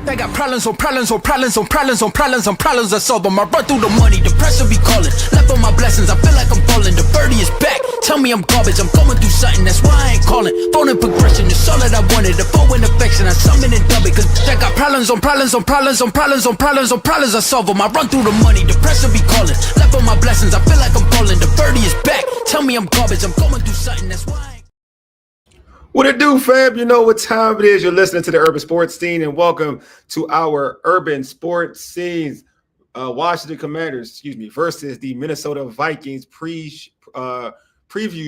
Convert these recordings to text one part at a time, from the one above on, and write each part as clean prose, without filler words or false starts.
They got problems on problems on problems on problems on problems on problems. I solve them. I run through the money, the pressure be calling. Left on my blessings, I feel like I'm falling. The birdie is back. Tell me I'm garbage, I'm going through something. That's why I ain't calling. Phone and progression, it's all that I wanted. The phone and affection, I summon and dub it. Cause they got problems on problems on problems on problems on problems on problems. I solve them. I run through the money, the pressure be calling. Left on my blessings, I feel like I'm falling. The birdie is back. Tell me I'm garbage, I'm going through something. That's why I ain't. What it do, fam? You know what time it is. You're listening to the Urban Sports Scene, and welcome to our Urban Sports Scenes Washington Commanders, versus the Minnesota Vikings preview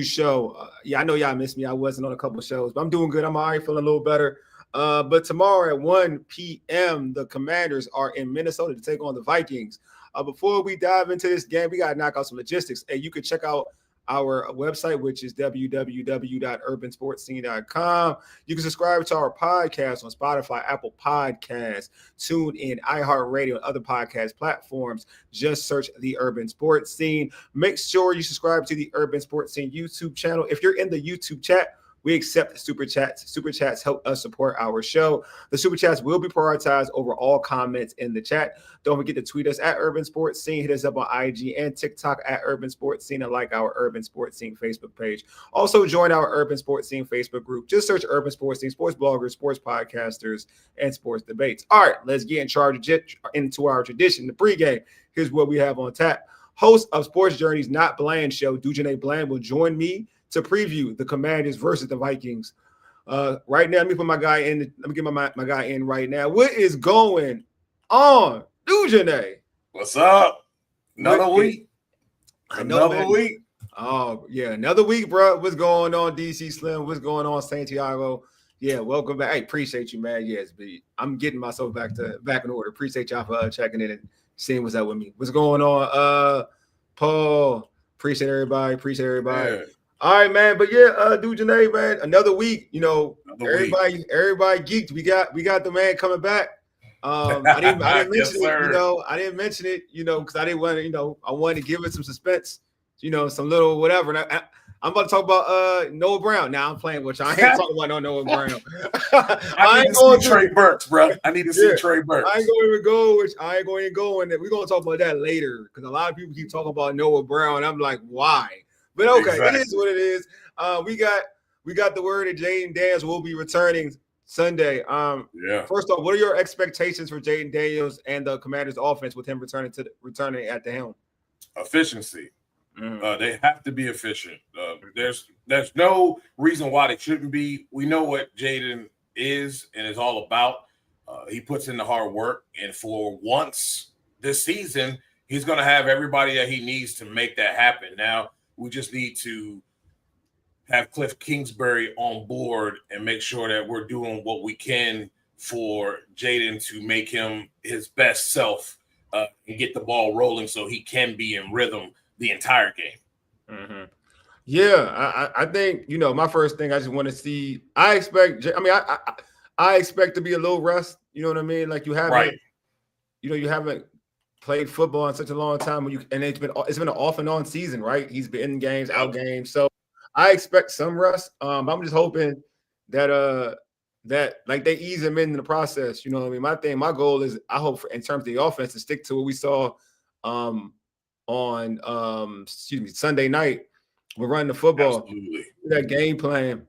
show. Yeah, I know y'all missed me. I wasn't on a couple shows, but I'm doing good. I'm all right, feeling a little better. But tomorrow at 1 p.m., the Commanders are in Minnesota to take on the Vikings. Before we dive into this game, we got to knock out some logistics. And you can check out our website, which is www.urbansportscene.com. You can subscribe to our podcast on Spotify, Apple Podcasts, TuneIn, iHeartRadio, and other podcast platforms. Just search The Urban Sports Scene. Make sure you subscribe to the Urban Sports Scene YouTube channel. If you're in the YouTube chat, we accept super chats. Super chats help us support our show. The super chats will be prioritized over all comments in the chat. Don't forget to tweet us at Urban Sports Scene. Hit us up on IG and TikTok at Urban Sports Scene, and like our Urban Sports Scene Facebook page. Also join our Urban Sports Scene Facebook group. Just search Urban Sports Scene, sports bloggers, sports podcasters, and sports debates. All right, let's get into our tradition, the pregame. Here's what we have on tap. Host of Sports Journey's Not Bland show, Dujunnea Bland, will join me to preview the Commanders versus the Vikings. Right now, let me put my guy in. Let me get my guy in right now. What is going on, Dujunnea? What's up? Another week. Another week. Oh yeah, another week, bro. What's going on, DC Slim? What's going on, Santiago? Yeah, welcome back. Hey, appreciate you, man. Yes, I'm getting myself back in order. Appreciate y'all for checking in and seeing what's up with me. What's going on, Paul? Appreciate everybody. Yeah. All right, man. But yeah, Dujunnea, man, another week. Everybody geeked. We got the man coming back. I didn't mention yes, it, I didn't mention it, because I didn't want to, I wanted to give it some suspense, some little whatever. And I'm about to talk about Noah Brown. Now I'm playing with you. I ain't talking about no Noah Brown. I need to see Trey Burks, bro. I need to see Trey Burks. I ain't going to go in there. We're going to talk about that later because a lot of people keep talking about Noah Brown. I'm like, why? But okay, exactly. It is what it is. We got the word that Jayden Daniels will be returning Sunday. First off, what are your expectations for Jayden Daniels and the Commanders' offense with him returning at the helm? Efficiency. They have to be efficient. There's no reason why they shouldn't be. We know what Jayden is and is all about. He puts in the hard work, and for once this season, he's going to have everybody that he needs to make that happen. Now, we just need to have Cliff Kingsbury on board and make sure that we're doing what we can for Jayden to make him his best self and get the ball rolling so he can be in rhythm the entire game. Mm-hmm. Yeah, I think, my first thing I just want to see, I expect to be a little rust, you know what I mean? Like you haven't played football in such a long time and it's been an off and on season, right? He's been in games, out games. So I expect some rust. I'm just hoping that like they ease him in the process. You know what I mean? My goal is I hope in terms of the offense to stick to what we saw on Sunday night. We're running the football. Absolutely. That game plan.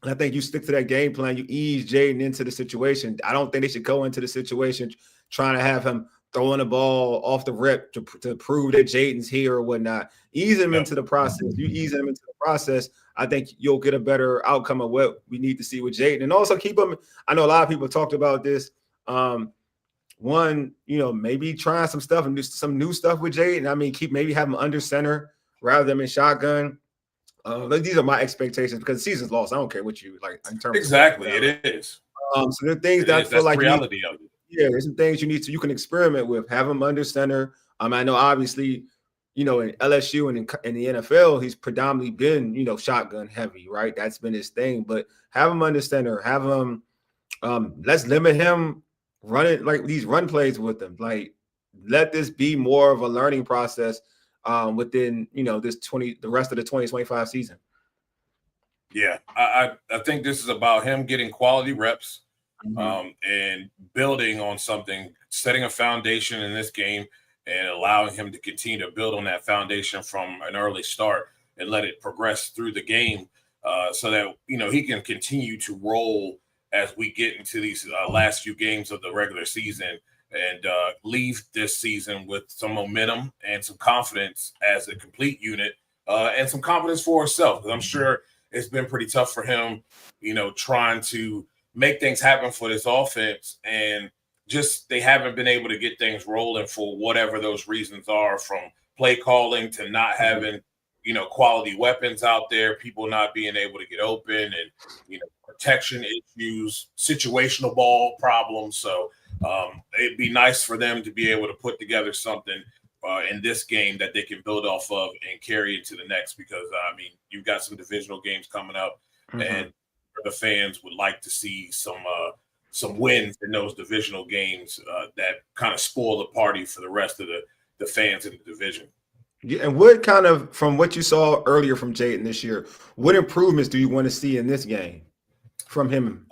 And I think you stick to that game plan. You ease Jayden into the situation. I don't think they should go into the situation trying to have him throwing the ball off the rip to prove that Jayden's here or whatnot. Ease him into the process. You ease him into the process, I think you'll get a better outcome of what we need to see with Jayden. And also keep him – I know a lot of people talked about this. Maybe trying some stuff and do some new stuff with Jayden. I mean, maybe have him under center rather than in shotgun. These are my expectations because the season's lost. I don't care what you like in terms exactly, of it is. So there are things that I feel like the reality of it. Yeah, there's some things you can experiment with. Have him under center. I know obviously, in LSU and in the NFL, he's predominantly been, shotgun heavy, right? That's been his thing. But have him under center. Have him. Let's limit him running like these run plays with him. Like let this be more of a learning process within the rest of the 2025 season. Yeah, I think this is about him getting quality reps. and building on something, setting a foundation in this game and allowing him to continue to build on that foundation from an early start and let it progress through the game so that, he can continue to roll as we get into these last few games of the regular season and leave this season with some momentum and some confidence as a complete unit and some confidence for himself. Because I'm sure it's been pretty tough for him, trying to make things happen for this offense. And just they haven't been able to get things rolling for whatever those reasons are, from play calling to not having, quality weapons out there, people not being able to get open and, protection issues, situational ball problems. So it'd be nice for them to be able to put together something in this game that they can build off of and carry into the next, because you've got some divisional games coming up and the fans would like to see some wins in those divisional games that kind of spoil the party for the rest of the fans in the division. Yeah, and what kind of, from what you saw earlier from Jayden this year, what improvements do you want to see in this game from him?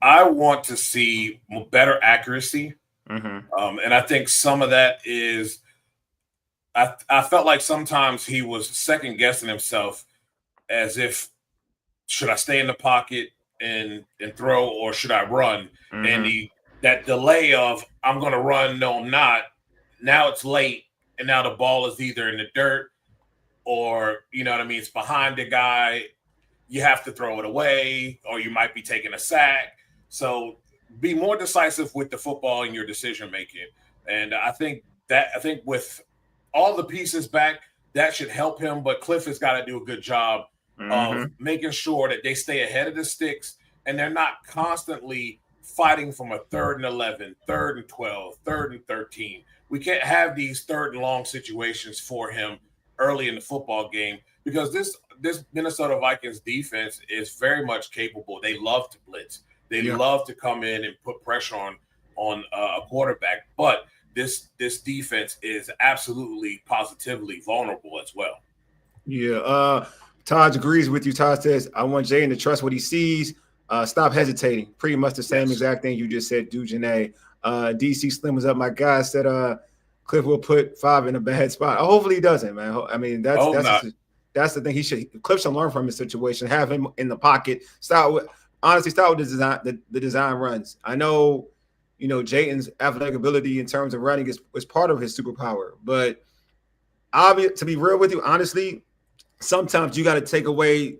I want to see better accuracy. And I think some of that is I felt like sometimes he was second guessing himself, as if, should I stay in the pocket and throw, or should I run? And that delay of, I'm going to run, no, I'm not. Now it's late, and now the ball is either in the dirt or, it's behind the guy. You have to throw it away, or you might be taking a sack. So be more decisive with the football in your decision making. And I think with all the pieces back, that should help him. But Cliff has got to do a good job of making sure that they stay ahead of the sticks and they're not constantly fighting from a 3rd and 11, 3rd and 12, 3rd and 13. We can't have these 3rd and long situations for him early in the football game, because this Minnesota Vikings defense is very much capable. They love to blitz. They love to come in and put pressure on a quarterback. But this defense is absolutely, positively vulnerable as well. Yeah. Todd agrees with you. Todd says, I want Jayden to trust what he sees. Stop hesitating. Pretty much the same exact thing you just said, Dujunnea. DC Slim was up. My guy said Cliff will put 5 in a bad spot. Hopefully he doesn't, man. I mean, that's the thing. Cliff should learn from his situation. Have him in the pocket. Start with the design runs. I know, Jayden's athletic ability in terms of running is part of his superpower. But to be real with you, honestly, sometimes you got to take away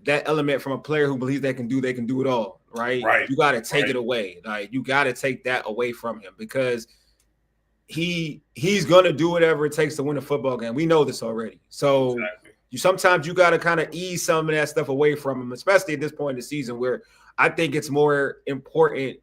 that element from a player who believes they can do it all, right? You got to take it away. Like, you got to take that away from him, because he's going to do whatever it takes to win a football game. We know this already. So sometimes you got to kind of ease some of that stuff away from him, especially at this point in the season, where I think it's more important,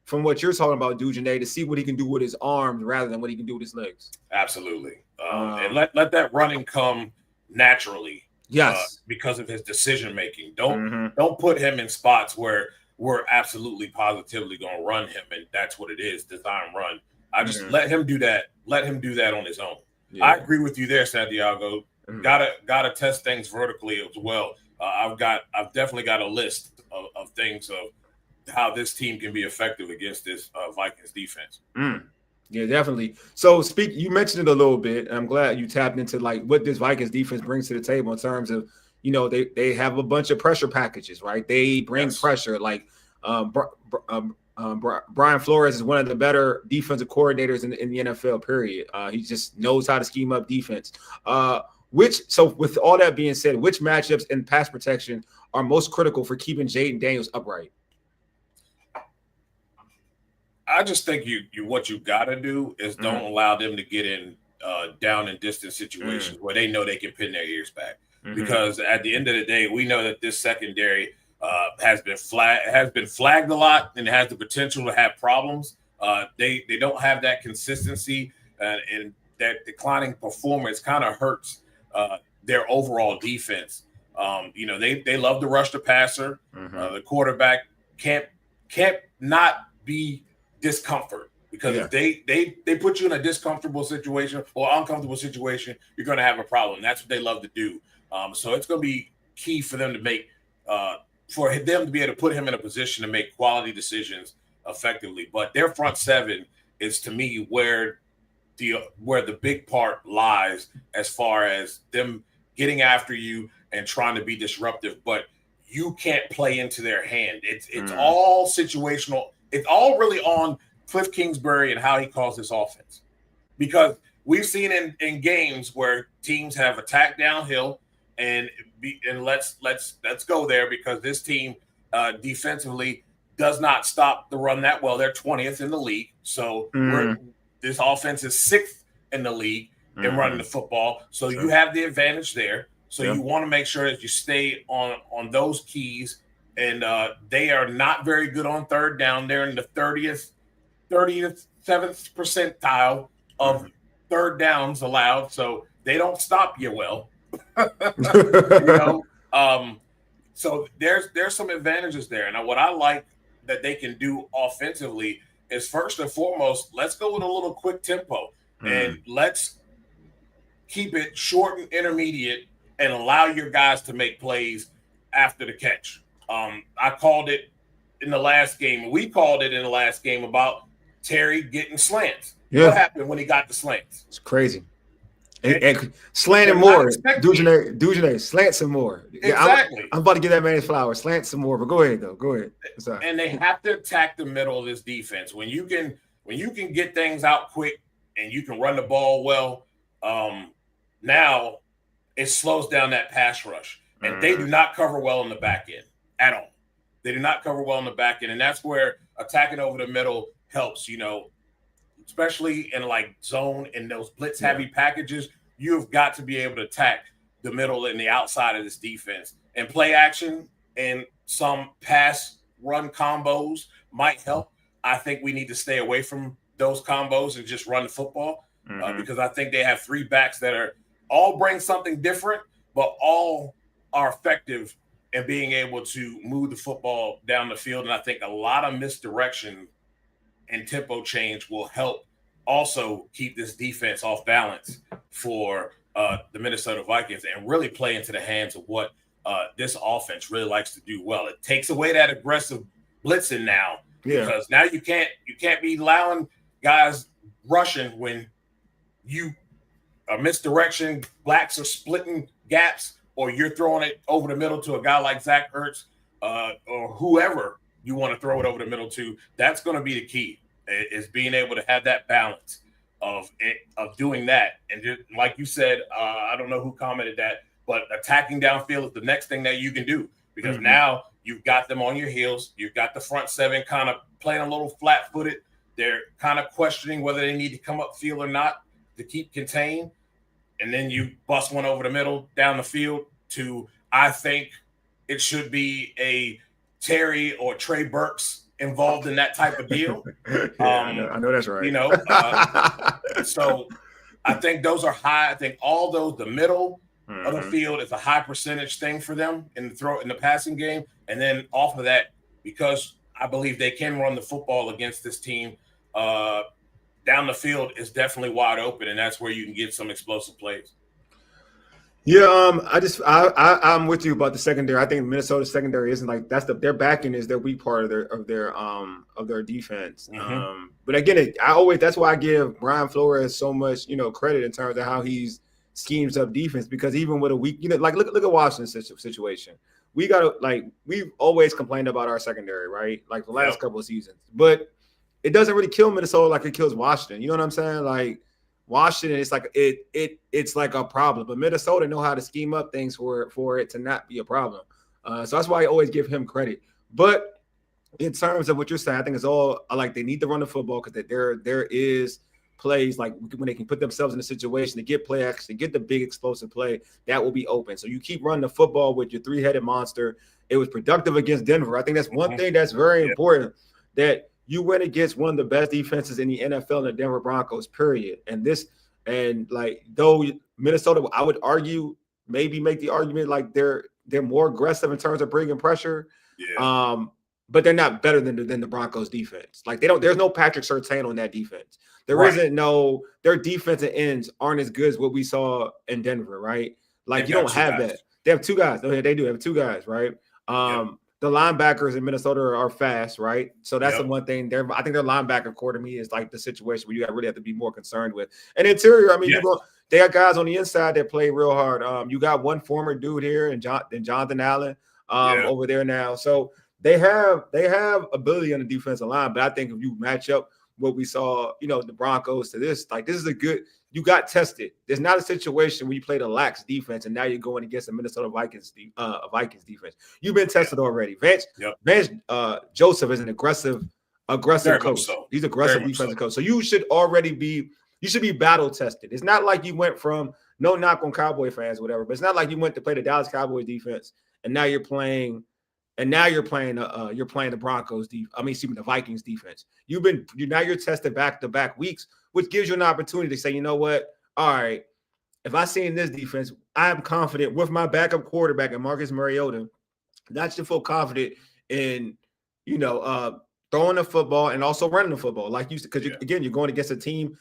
from what you're talking about, Dujunnea, to see what he can do with his arms rather than what he can do with his legs. Absolutely. And let that running come naturally. Yes. Because of his decision making. Don't put him in spots where we're absolutely positively going to run him, and that's what it is, design run. I just let him do that. Let him do that on his own. Yeah. I agree with you there, Santiago. Gotta test things vertically as well. I've definitely got a list of things of how this team can be effective against this Vikings defense. Yeah, definitely. So you mentioned it a little bit, and I'm glad you tapped into like what this Vikings defense brings to the table in terms of, they have a bunch of pressure packages, right? They bring pressure. Like Brian Flores is one of the better defensive coordinators in the NFL, period. He just knows how to scheme up defense. So with all that being said, which matchups in pass protection are most critical for keeping Jayden Daniels upright? I just think what you got to do is don't allow them to get in down and distance situations where they know they can pin their ears back. Because at the end of the day, we know that this secondary has been flagged a lot and has the potential to have problems. They don't have that consistency, and that declining performance kind of hurts their overall defense. They love to rush the passer. The quarterback can't not be discomfort, because if they put you in a discomfortable situation or uncomfortable situation, you're going to have a problem. That's what they love to do. So it's going to be key for them to make for them to be able to put him in a position to make quality decisions effectively. But their front seven is, to me, where the big part lies as far as them getting after you and trying to be disruptive, but you can't play into their hand. It's all situational. It's all really on Cliff Kingsbury and how he calls this offense. Because we've seen in games where teams have attacked downhill and let's go there, because this team defensively does not stop the run that well. They're 20th in the league. So this offense is 6th in the league in running the football. So you have the advantage there. So you want to make sure that you stay on those keys. And they are not very good on third down. They're in the 30th, 7th percentile of third downs allowed. So they don't stop you well. So there's some advantages there. And what I like that they can do offensively is, first and foremost, let's go with a little quick tempo and let's keep it short and intermediate and allow your guys to make plays after the catch. I called it in the last game. We called it in the last game about Terry getting slants. Yeah. What happened when he got the slants? It's crazy. And slanting more. Dujunnea, slant some more. Exactly. I'm about to give that man his flowers. Slant some more, but go ahead, though. Go ahead. And they have to attack the middle of this defense. When you can get things out quick and you can run the ball well, now it slows down that pass rush. And they do not cover well in the back end at all. They do not cover well in the back end. And that's where attacking over the middle helps, especially in like zone and those blitz heavy packages. You've got to be able to attack the middle and the outside of this defense, and play action and some pass run combos might help. I think we need to stay away from those combos and just run the football because I think they have 3 backs that are all bring something different, but all are effective in being able to move the football down the field. And I think a lot of misdirection and tempo change will help also keep this defense off balance for the Minnesota Vikings and really play into the hands of what this offense really likes to do well. It takes away that aggressive blitzing now, because now you can't be allowing guys rushing when you are misdirection, blacks are splitting gaps, or you're throwing it over the middle to a guy like Zach Ertz or whoever you want to throw it over the middle to. That's going to be the key, is being able to have that balance of doing that. And just, like you said, I don't know who commented that, but attacking downfield is the next thing that you can do, because now you've got them on your heels. You've got the front seven kind of playing a little flat-footed. They're kind of questioning whether they need to come upfield or not to keep contained. And then you bust one over the middle down the field to, I think it should be a Terry or Trey Burks involved in that type of deal. I know that's right. So I think those are high. I think all those, the middle of the field is a high percentage thing for them in the passing game. And then off of that, because I believe they can run the football against this team, down the field is definitely wide open, and that's where you can get some explosive plays. Yeah, I'm with you about the secondary. I think Minnesota secondary isn't like their backing is their weak part of their defense. But again, that's why I give Brian Flores so much credit in terms of how he's schemes up defense, because even with a weak like look at Washington's situation. We've always complained about our secondary, right? Like the last couple of seasons, but it doesn't really kill Minnesota like it kills Washington. You know what I'm saying? Like Washington, it's like it's like a problem, but Minnesota know how to scheme up things for it to not be a problem. So that's why I always give him credit. But in terms of what you're saying, I think it's all like they need to run the football, because there is plays like when they can put themselves in a situation to get play action, get the big explosive play that will be open. So you keep running the football with your 3-headed monster. It was productive against Denver. I think that's one thing that's very important, that you went against one of the best defenses in the NFL, the Denver Broncos, period. And though Minnesota, I would argue, maybe make the argument like they're more aggressive in terms of bringing pressure. But they're not better than the Broncos defense. Like there's no Patrick Surtain on that defense. Their defensive ends aren't as good as what we saw in Denver, right? Like you don't have that. They have 2 guys. They do have 2 guys, right? the linebackers in Minnesota are fast, right? So that's Yep. the one thing. I think their linebacker core to me is like the situation where you really have to be more concerned with. And interior, I mean, Yes. they got guys on the inside that play real hard. You got one former dude here and Jonathan Allen over there now. So they have ability on the defensive line. But I think if you match up what we saw, the Broncos to this, like this is a good. You got tested. There's not a situation where you played a lax defense and now you're going against the Minnesota Vikings defense. You've been tested already. Vance Joseph is an aggressive coach. So. He's aggressive defensive coach. So you should be battle tested. It's not like you went from no knock on Cowboy fans, whatever, but it's not like you went to play the Dallas Cowboys defense and now you're playing the Broncos the Vikings defense. You're tested back-to-back weeks, which gives you an opportunity to say, you know what? All right, if I see in this defense, I'm confident with my backup quarterback and Marcus Mariota, that should feel confident in, throwing the football and also running the football, like you said, because again, you're going against a team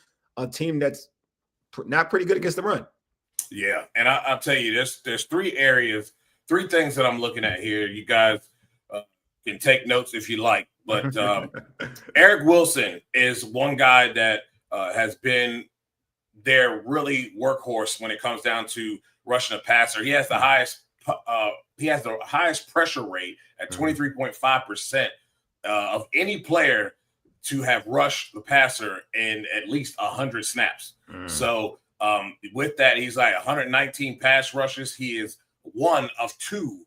that's not pretty good against the run. Yeah, and I'll tell you, there's three things that I'm looking at here. You guys can take notes if you like, but Eric Wilson is one guy that has been their really workhorse when it comes down to rushing a passer. He has the highest pressure rate at 23.5% of any player to have rushed the passer in at least 100 snaps. So with that, he's like 119 pass rushes. He is one of two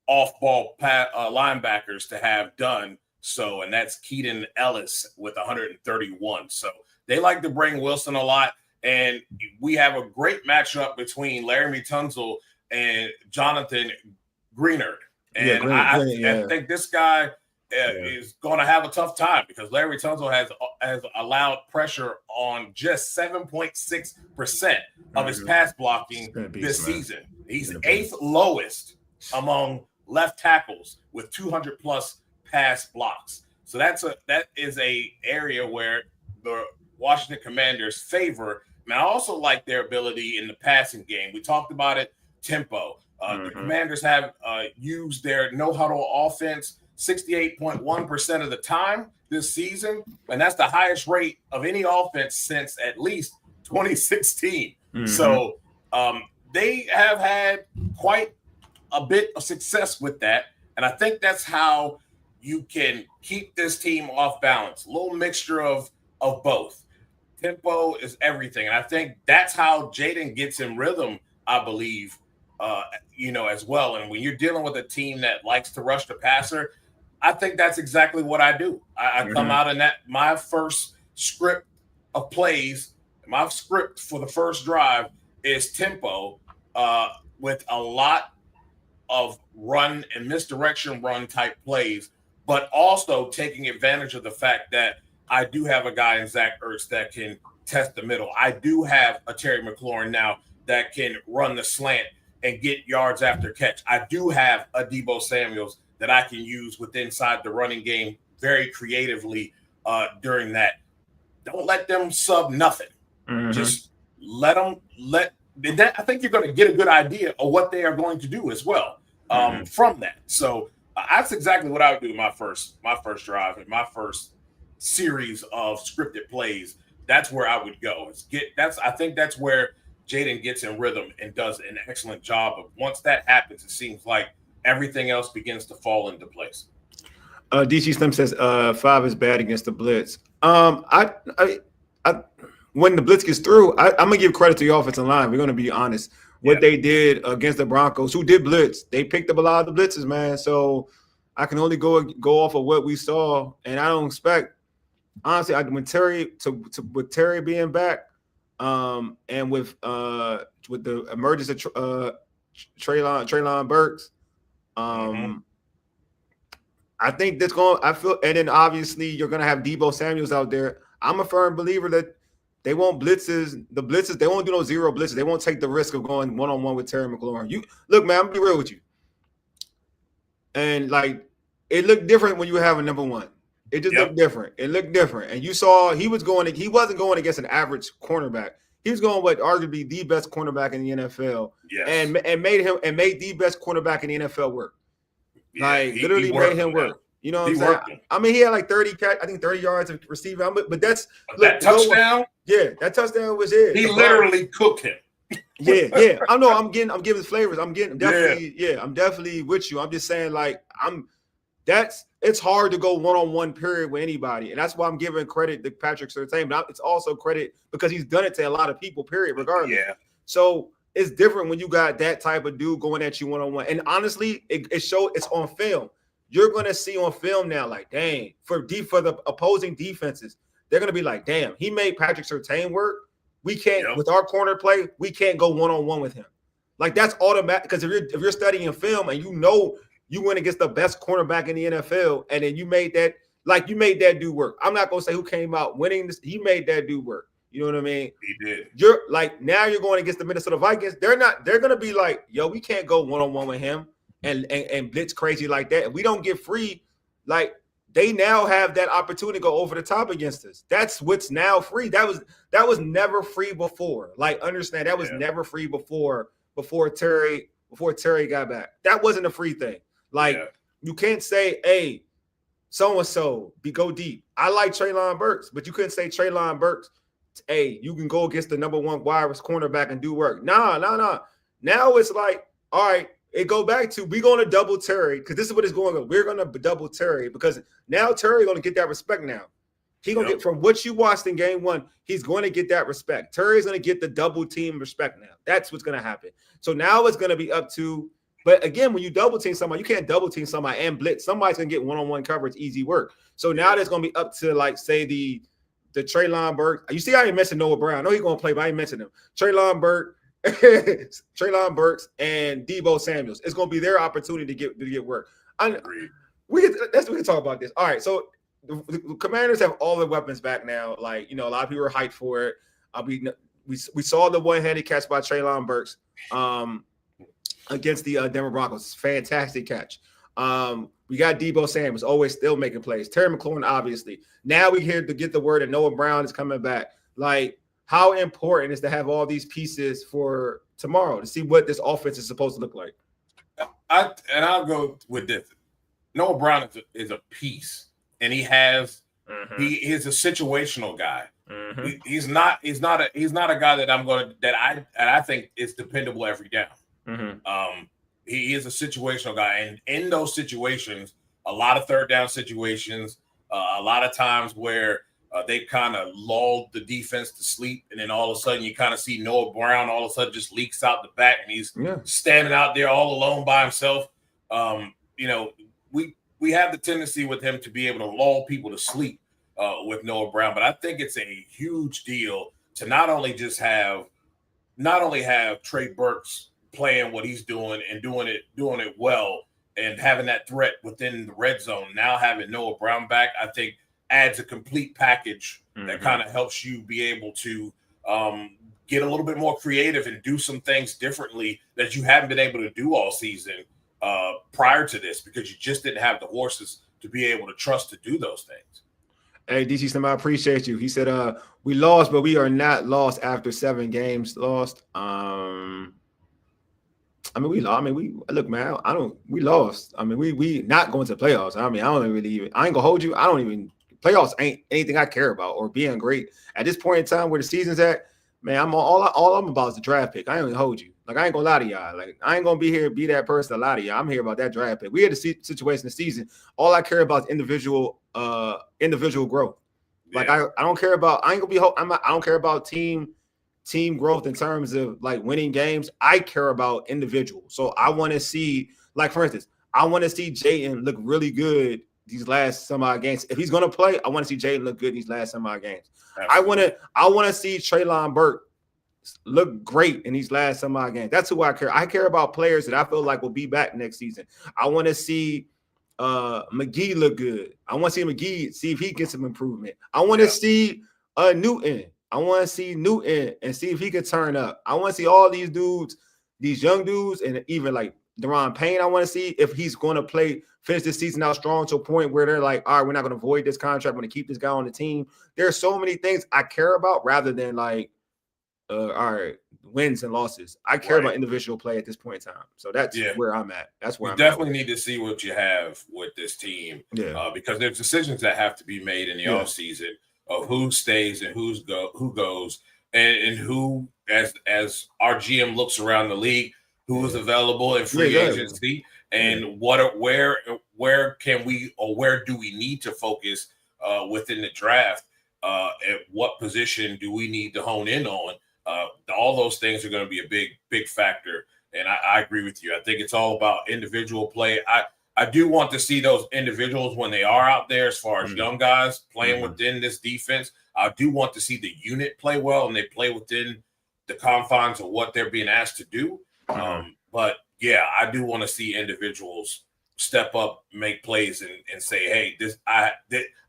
off-ball linebackers to have done so, and that's Keaton Ellis with 131. So they like to bring Wilson a lot, and we have a great matchup between Laramie Tunsil and Jonathan Greenard. And I think this guy is going to have a tough time because Larry Tunsil has allowed pressure on just 7.6% of his pass blocking this season. He's eighth lowest among left tackles with 200 plus pass blocks. So that is a area where the Washington Commanders favor. And I also like their ability in the passing game. We talked about it, tempo. The Commanders have used their no-huddle offense 68.1% of the time this season, and that's the highest rate of any offense since at least 2016. So they have had quite a bit of success with that, and I think that's how you can keep this team off balance. A little mixture of both. Tempo is everything, and I think that's how Jayden gets in rhythm, I believe, as well. And when you're dealing with a team that likes to rush the passer, I think that's exactly what I do. I come out in my first script of plays, my script for the first drive is tempo with a lot of run and misdirection run type plays, but also taking advantage of the fact that I do have a guy in Zach Ertz that can test the middle. I do have a Terry McLaurin now that can run the slant and get yards after catch. I do have a Deebo Samuels that I can use inside the running game very creatively during that. Don't let them sub nothing. Just let them I think you're going to get a good idea of what they are going to do as well from that. So that's exactly what I would do in my first drive and my first series of scripted plays. That's where I would go. I think that's where Jayden gets in rhythm and does an excellent job of. Once that happens, it seems like everything else begins to fall into place. DC Slim says 5 is bad against the blitz. I when the blitz gets through, I'm gonna give credit to the offensive line. We're gonna be honest. What they did against the Broncos, who did blitz, they picked up a lot of the blitzes, man. So I can only go off of what we saw, and I don't expect, honestly, with Terry being back, and with the emergence of Treylon Burks, I think that's going. I feel, and then obviously you're going to have Deebo Samuels out there. I'm a firm believer that they won't blitzes. The blitzes, they won't do no zero blitzes. They won't take the risk of going one-on-one with Terry McLaurin. You look, man. I'm gonna be real with you. And like, it looked different when you have a number one. It just looked different. It looked different, and you saw he wasn't going against an average cornerback. He was going with arguably the best cornerback in the NFL, and made the best cornerback in the NFL work. Like literally made him work. You know what I'm saying? I mean, he had like 30 yards of receiving. But that's that touchdown. That touchdown was it. He literally cooked him. Yeah. I know. I'm giving flavors. I'm definitely with you. I'm just saying, like, it's hard to go one-on-one period with anybody. And that's why I'm giving credit to Patrick Surtain, but it's also credit because he's done it to a lot of people, period, regardless. Yeah. So it's different when you got that type of dude going at you one-on-one. And honestly, it's on film. You're going to see on film now, like, dang, for the opposing defenses, they're going to be like, damn, he made Patrick Surtain work. We can't, with our corner play, we can't go one-on-one with him. Like, that's automatic, because if you're studying film and you know you went against the best cornerback in the NFL, and then you made that dude work. I'm not going to say who came out winning this. He made that dude work. You know what I mean? He did. You're like, now you're going against the Minnesota Vikings. They're going to be like, yo, we can't go one-on-one with him and blitz crazy like that. If we don't get free, like, they now have that opportunity to go over the top against us. That's what's now free. That was never free before. Like, understand, that was never free before Terry got back. That wasn't a free thing. Like, you can't say, hey, so-and-so, go deep. I like Treylon Burks, but you couldn't say Treylon Burks, hey, you can go against the number one wide cornerback and do work. Nah. Now it's like, all right, it go back to, we're going to double Terry, because this is what it's going on. We're going to double Terry, because now Terry going to get that respect now. He's going to get, from what you watched in game one, he's going to get that respect. Terry's going to get the double team respect now. That's what's going to happen. So now it's going to be up to, but again, when you double team somebody, you can't double team somebody and blitz. Somebody's going to get one-on-one coverage, easy work. So now there's going to be up to, like, say, the Treylon Burks. You see, I ain't mentioned Noah Brown. I know he's going to play, but I ain't mentioned him. Treylon Burks and Deebo Samuels. It's going to be their opportunity to get work. We can talk about this. All right, so the Commanders have all their weapons back now. Like, you know, a lot of people are hyped for it. We saw the one-handed catch by Treylon Burks against the Denver Broncos. Fantastic catch. We got Deebo Samuels, always still making plays. Terry McLaurin, obviously. Now we hear to get the word that Noah Brown is coming back. Like, how important is to have all these pieces for tomorrow to see what this offense is supposed to look like? I'll go with this. Noah Brown is a piece, and he is a situational guy. Mm-hmm. He's not a guy that I think is dependable every down. Mm-hmm. He is a situational guy, and in those situations, a lot of third down situations, a lot of times where they kind of lulled the defense to sleep, and then all of a sudden you kind of see Noah Brown all of a sudden just leaks out the back, and he's standing out there all alone by himself. You know, we have the tendency with him to be able to lull people to sleep with Noah Brown, but I think it's a huge deal to not only have Trey Burks playing what he's doing and doing it well and having that threat within the red zone. Now having Noah Brown back, I think adds a complete package that kind of helps you be able to get a little bit more creative and do some things differently that you haven't been able to do all season prior to this, because you just didn't have the horses to be able to trust to do those things. Hey, DC Slim, I appreciate you. He said, we lost, but we are not lost after 7 games lost. We look, man, we lost. I mean, we not going to the playoffs. I mean, I ain't gonna hold you. Playoffs ain't anything I care about or being great at this point in time where the season's at. Man, all I'm about is the draft pick. I ain't gonna hold you. Like, I ain't gonna lie to y'all. Like, I ain't gonna be here, be that person to lie to y'all. I'm here about that draft pick. We had the situation this season. All I care about is individual growth. Like, I don't care about, I don't care about team growth in terms of like winning games. I care about individual. So I want to see, like, for instance, I want to see Jayden look really good these last some-odd games. If he's going to play, I want to see Jayden look good these last some-odd games. Absolutely. I want to see Treylon Burks look great in these last some-odd games. That's who I care. I care about players that I feel like will be back next season. I want to see McGee look good. I want to see McGee, see if he gets some improvement. I want to see Newton. I want to see Newton and see if he can turn up. I want to see all these dudes, these young dudes, and even like Deron Payne. I want to see if he's going to finish this season out strong to a point where they're like, all right, we're not going to void this contract. We're going to keep this guy on the team. There's so many things I care about rather than like our wins and losses. I care about individual play at this point in time. So that's where I'm at. That's where you I'm definitely need to see what you have with this team. Because there's decisions that have to be made in the offseason of who stays and who goes and who, as our GM looks around the league, who is available in free agency and where can we or where do we need to focus within the draft? At what position do we need to hone in on? All those things are going to be a big factor. And I agree with you. I think it's all about individual play. I do want to see those individuals when they are out there, as far as young guys playing within this defense. I do want to see the unit play well and they play within the confines of what they're being asked to do. But yeah, I do want to see individuals step up, make plays, and say, "Hey,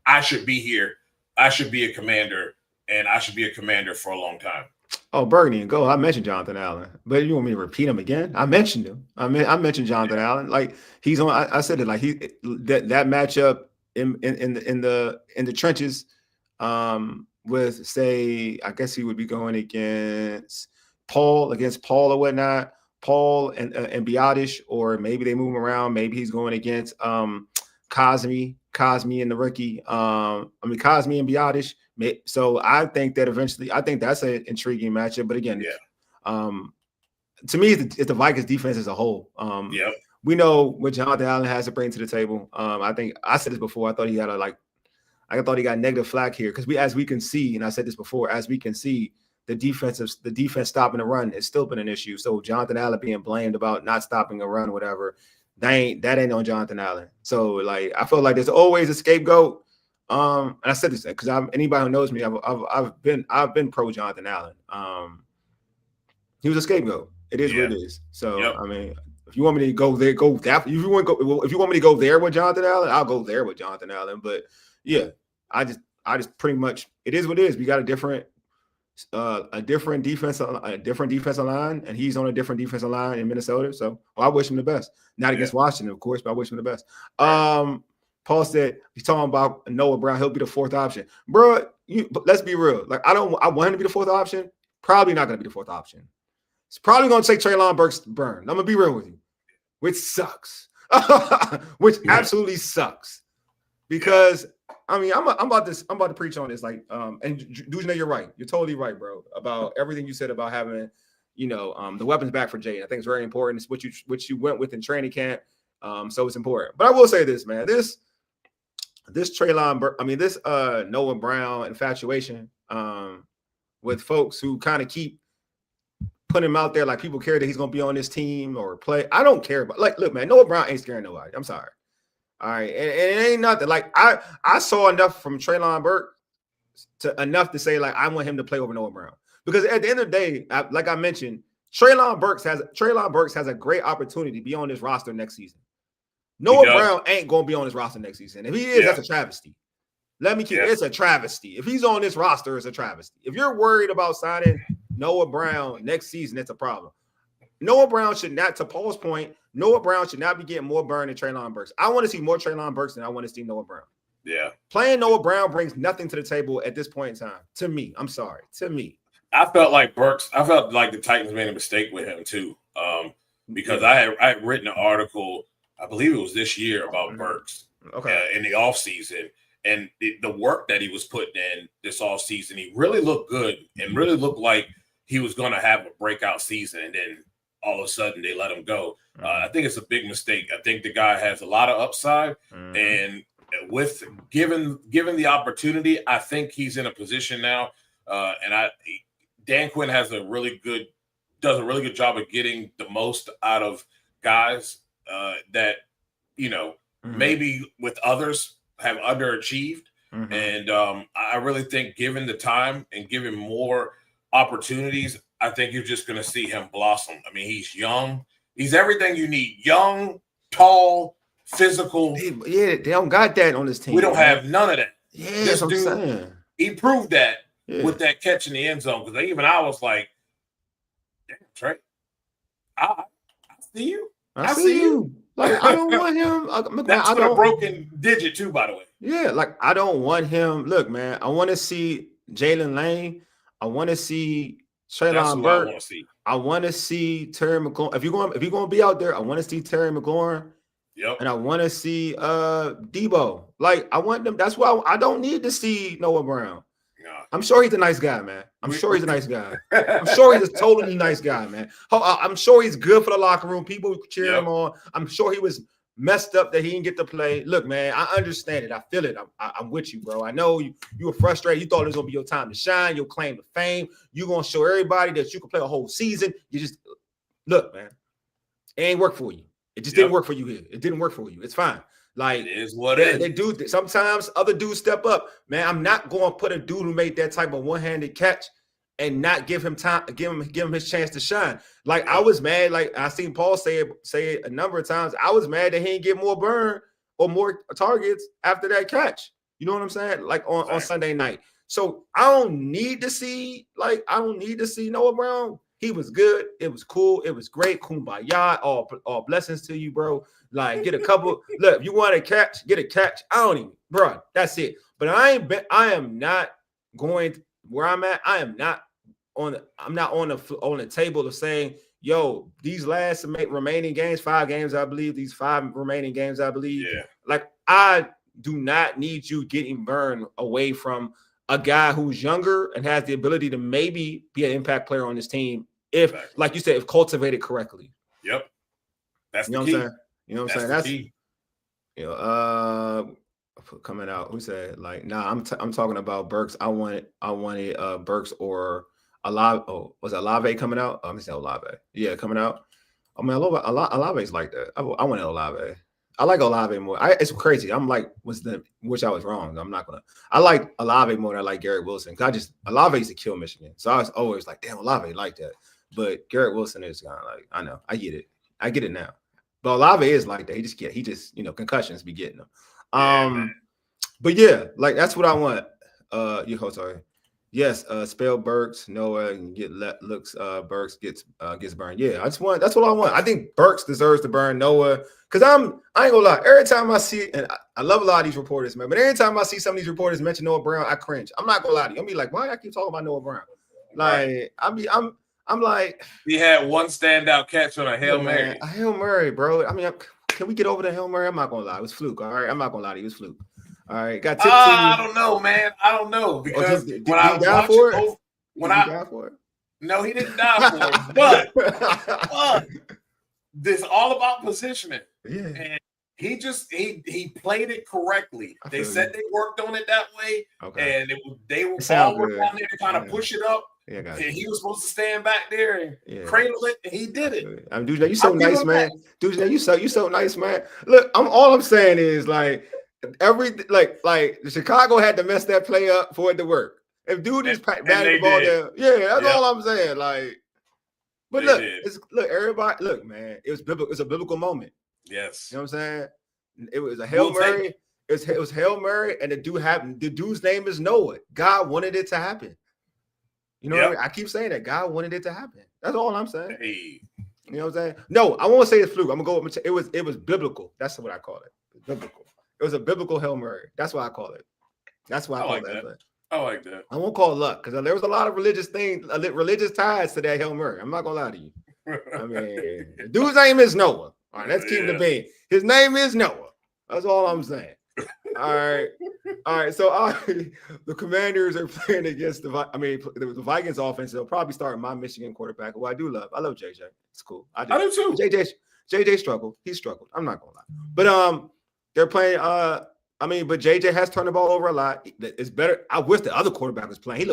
I should be here. I should be a commander, and I should be a commander for a long time." Oh, Burgundy and Gold. I mentioned Jonathan Allen, but you want me to repeat him again? I mentioned him. I mentioned Jonathan Allen. Like he's on. I said it. Like that matchup in the trenches, with, say, I guess he would be going against Paul or whatnot. Paul and Biotish, or maybe they move him around. Maybe he's going against Cosme and the rookie. Cosme and Biotish. So I think that eventually, I think that's an intriguing matchup. But again, to me, it's the Vikings defense as a whole. We know what Jonathan Allen has to bring to the table. I think I said this before. I thought he had I thought he got negative flack here because as we can see, and I said this before, as we can see, the defense stopping the run has still been an issue. So Jonathan Allen being blamed about not stopping a run or whatever, that ain't on Jonathan Allen. So like I feel like there's always a scapegoat. And I said this because anybody who knows me, I've been pro Jonathan Allen. He was a scapegoat. It is what it is. So I mean, if you want me to go there, go that. If you want me to go there with Jonathan Allen, I'll go there with Jonathan Allen. But yeah, I just pretty much, it is what it is. We got a different defensive line, and he's on a different defensive line in Minnesota. So I wish him the best. Not against Washington, of course, but I wish him the best. Paul said he's talking about Noah Brown. He'll be the fourth option, bro. Let's be real. Like I want him to be the fourth option. Probably not going to be the fourth option. It's probably going to take Treylon Burks to burn. I'm going to be real with you, which sucks, which absolutely sucks, because I mean I'm about to preach on this. Like and Dujunnea, you're right. You're totally right, bro, about everything you said about having the weapons back for Jay. I think it's very important. It's what you went with in training camp. So it's important. But I will say this, man. This Noah Brown infatuation with folks who kind of keep putting him out there like people care that he's going to be on this team or play. I don't care about, like, look, man, Noah Brown ain't scaring nobody. I'm sorry. All right. And it ain't nothing. Like I saw enough from Treylon Burks enough to say, like, I want him to play over Noah Brown, because at the end of the day, like I mentioned, Treylon Burks has a great opportunity to be on this roster next season. Noah Brown ain't going to be on this roster next season. If he is, that's a travesty. It's a travesty. If he's on this roster, it's a travesty. If you're worried about signing Noah Brown next season, it's a problem. Noah Brown should not, to Paul's point, Noah Brown should not be getting more burn than Treylon Burks. I want to see more Treylon Burks than I want to see Noah Brown. Yeah. Playing Noah Brown brings nothing to the table at this point in time. To me. I'm sorry. To me. I felt like the Titans made a mistake with him too. Because I had written an article, I believe it was this year, about Burks in the offseason, and the work that he was putting in this offseason. He really looked good and really looked like he was going to have a breakout season, and then all of a sudden they let him go. I think it's a big mistake. I think the guy has a lot of upside, and with given the opportunity, I think he's in a position now. Dan Quinn does a really good job of getting the most out of guys that maybe with others have underachieved. And I really think, given the time and given more opportunities, I think you're just going to see him blossom. I mean, he's young. He's everything you need. Young, tall, physical. Yeah, they don't got that on this team. We don't have none of that. Yeah, this dude, I'm saying. He proved that with that catch in the end zone. Because even I was like, damn, Trey, I see you. I see you. Like, I don't want him. That's with a broken digit too, by the way. Yeah, like, I don't want him. Look, man, I want to see Jalen Lane. I want to see Treylon Burks. I want to see Terry McLaurin. If you're going to be out there, I want to see Terry McLaurin. Yep. And I want to see Debo. Like, I want them. That's why I don't need to see Noah Brown. I'm sure he's a nice guy, man. I'm sure he's a nice guy. I'm sure he's a totally nice guy, man. I'm sure he's good for the locker room. People cheer him on. I'm sure he was messed up that he didn't get to play. Look, man, I understand it. I feel it. I'm with you, bro. I know you were frustrated. You thought it was going to be your time to shine, your claim to fame. You're going to show everybody that you can play a whole season. You just – look, man, it ain't work for you. It just didn't work for you here. It didn't work for you. It's fine. Like, it is what it is. They do. Sometimes other dudes step up. Man, I'm not going to put a dude who made that type of one-handed catch and not give him time, give him his chance to shine. Like, I was mad. Like, I seen Paul say it a number of times. I was mad that he didn't get more burn or more targets after that catch. You know what I'm saying? Like on Sunday night. So I don't need to see Noah Brown. He was good. It was cool. It was great. Kumbaya. All blessings to you, bro. Like, get a couple. Look, if you want a catch, get a catch. I don't even, bro. That's it. But I am not going where I'm at. I'm not on the table of saying, yo, these last remaining games, 5 games, I believe. These 5 remaining games, I believe. Yeah. Like, I do not need you getting burned away from a guy who's younger and has the ability to maybe be an impact player on this team if, like you said, if cultivated correctly. Yep. That's the key. You know what I'm saying? That's key. You know, coming out. Who said like, nah? I'm talking about Burks. I wanted Burks or Olave. Oh, was Olave coming out? Let me say Olave. Yeah, coming out. I mean, Olave's like that. I wanted Olave. I like Olave more. It's crazy. I'm like, which I was wrong. I like Olave more than I like Garrett Wilson. Olave used to kill Michigan. So I was always like, damn, Olave like that. But Garrett Wilson is kind of like, I know, I get it now. But Olave is like that. He just concussions be getting him. But yeah, like that's what I want. Sorry. Yes, spell Burks, Noah, and get looks. Burks gets burned. Yeah, that's what I want. I think Burks deserves to burn Noah because I ain't gonna lie. Every time I see it, and I love a lot of these reporters, man. But every time I see some of these reporters mention Noah Brown, I cringe. I'm not gonna lie to you. I'm be like, why I keep talking about Noah Brown? Like I'm like, he had one standout catch on a Hail Mary. A Hail Mary, bro. I mean, can we get over the Hail Mary? I'm not gonna lie, it was fluke. All right, I'm not gonna lie to you, it was fluke. All right, got tipped to you. I don't know, man. I don't know because did he die for it? No, he didn't die for it. But this all about positioning. Yeah. And he played it correctly. They said they worked on it that way, and they were all working on there to kind of push it up. Yeah, and he was supposed to stand back there and cradle it, and he did it. I'm Dujunnea, you so nice, man. Dujunnea, you so nice, man. Look, all I'm saying is like Chicago had to mess that play up for it to work. If dude just batted the ball there, that's all I'm saying. Like, but everybody, man, it's a biblical moment. Yes, you know what I'm saying. It was a Hail Mary. It was Hail Mary, and the dude's name is Noah. God wanted it to happen. You know what I mean? I keep saying that God wanted it to happen. That's all I'm saying. Hey. You know what I'm saying? No, I won't say it's fluke. I'm gonna go with it was biblical. That's what I call it. Biblical. It was a biblical Hail Mary. That's what I call it. That's why I call that. I like that. I won't call it luck because there was a lot of religious ties to that Hail Mary. I'm not gonna lie to you. I mean, the dude's name is Noah. All right, let's keep it a bean. His name is Noah. That's all I'm saying. All right. So the Commanders are playing against the Vikings offense. They'll probably start my Michigan quarterback, who I love JJ. It's cool. I do too. JJ struggled. He struggled. I'm not gonna lie. But they're playing. But JJ has turned the ball over a lot. It's better. I wish the other quarterback was playing.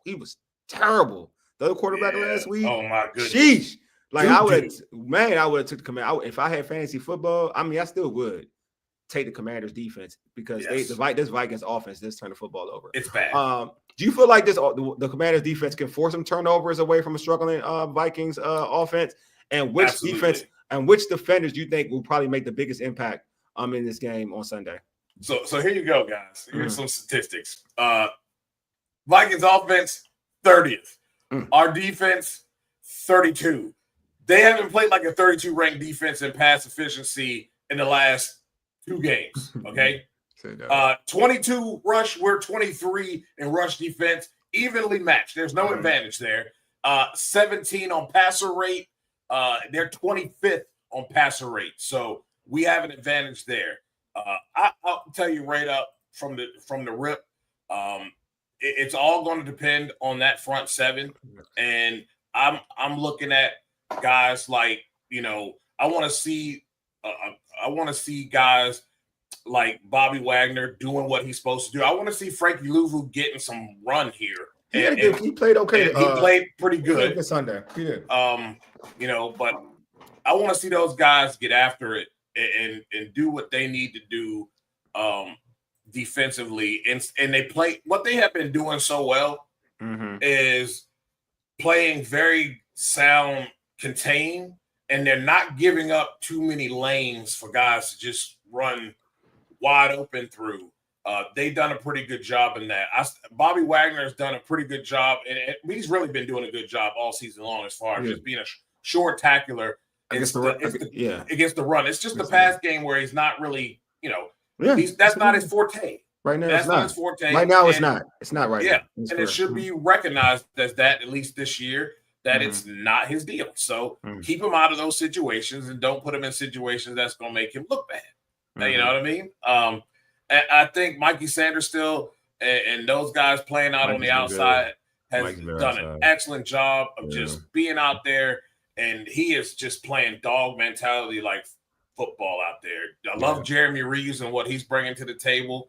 He was terrible. The other quarterback last week. Oh my goodness. Sheesh. Like I would have took the command. If I had fantasy football, I still would take the Commanders defense because this Vikings offense just turned the football over. It's bad. Do you feel like the Commanders defense can force some turnovers away from a struggling Vikings offense? And which defense and which defenders do you think will probably make the biggest impact in this game on Sunday? So here you go, guys. Here's some statistics. Vikings offense 30th. Our defense 32. They haven't played like a 32 ranked defense in pass efficiency in the last 2 games. Okay. 22 rush, we're 23 in rush defense, evenly matched. There's no advantage there. 17 on passer rate. They're 25th on passer rate. So we have an advantage there. I'll tell you right up from the rip. It's all going to depend on that front seven, and I'm looking at guys like, I want to see guys like Bobby Wagner doing what he's supposed to do. I want to see Frankie Louvu getting some run here. He played okay. He played pretty good this Sunday. He did. But I want to see those guys get after it and do what they need to do defensively. And they play what they have been doing so well is playing very sound, contain, and they're not giving up too many lanes for guys to just run wide open through. They've done a pretty good job in that. Bobby Wagner has done a pretty good job, and he's really been doing a good job all season long as far as just being a short tackler against the run. It's just the pass game where he's not really, that's not his forte. Right now, that's not his forte. Right now, it's not. It's not right now. Yeah, and it should be recognized as that, at least this year, that it's not his deal. So keep him out of those situations and don't put him in situations that's going to make him look bad. You know what I mean? I think Mikey Sanders still and those guys playing out on the outside has done an excellent job of just being out there, and he is just playing dog mentality like football out there. I love Jeremy Reeves and what he's bringing to the table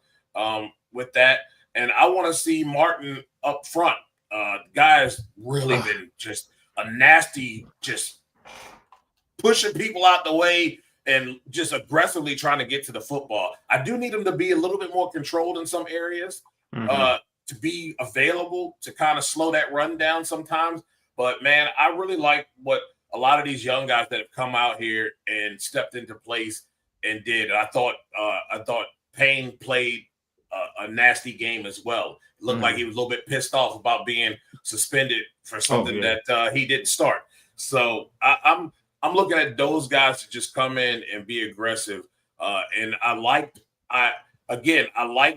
with that, and I want to see Martin up front. Guys really been just a nasty, just pushing people out the way and just aggressively trying to get to the football. I do need him to be a little bit more controlled in some areas, to be available to kind of slow that run down sometimes. But, man, I really like what a lot of these young guys that have come out here and stepped into place and did. I thought Payne played a nasty game as well. It looked like he was a little bit pissed off about being suspended for something that he didn't start. So I'm looking at those guys to just come in and be aggressive. And I like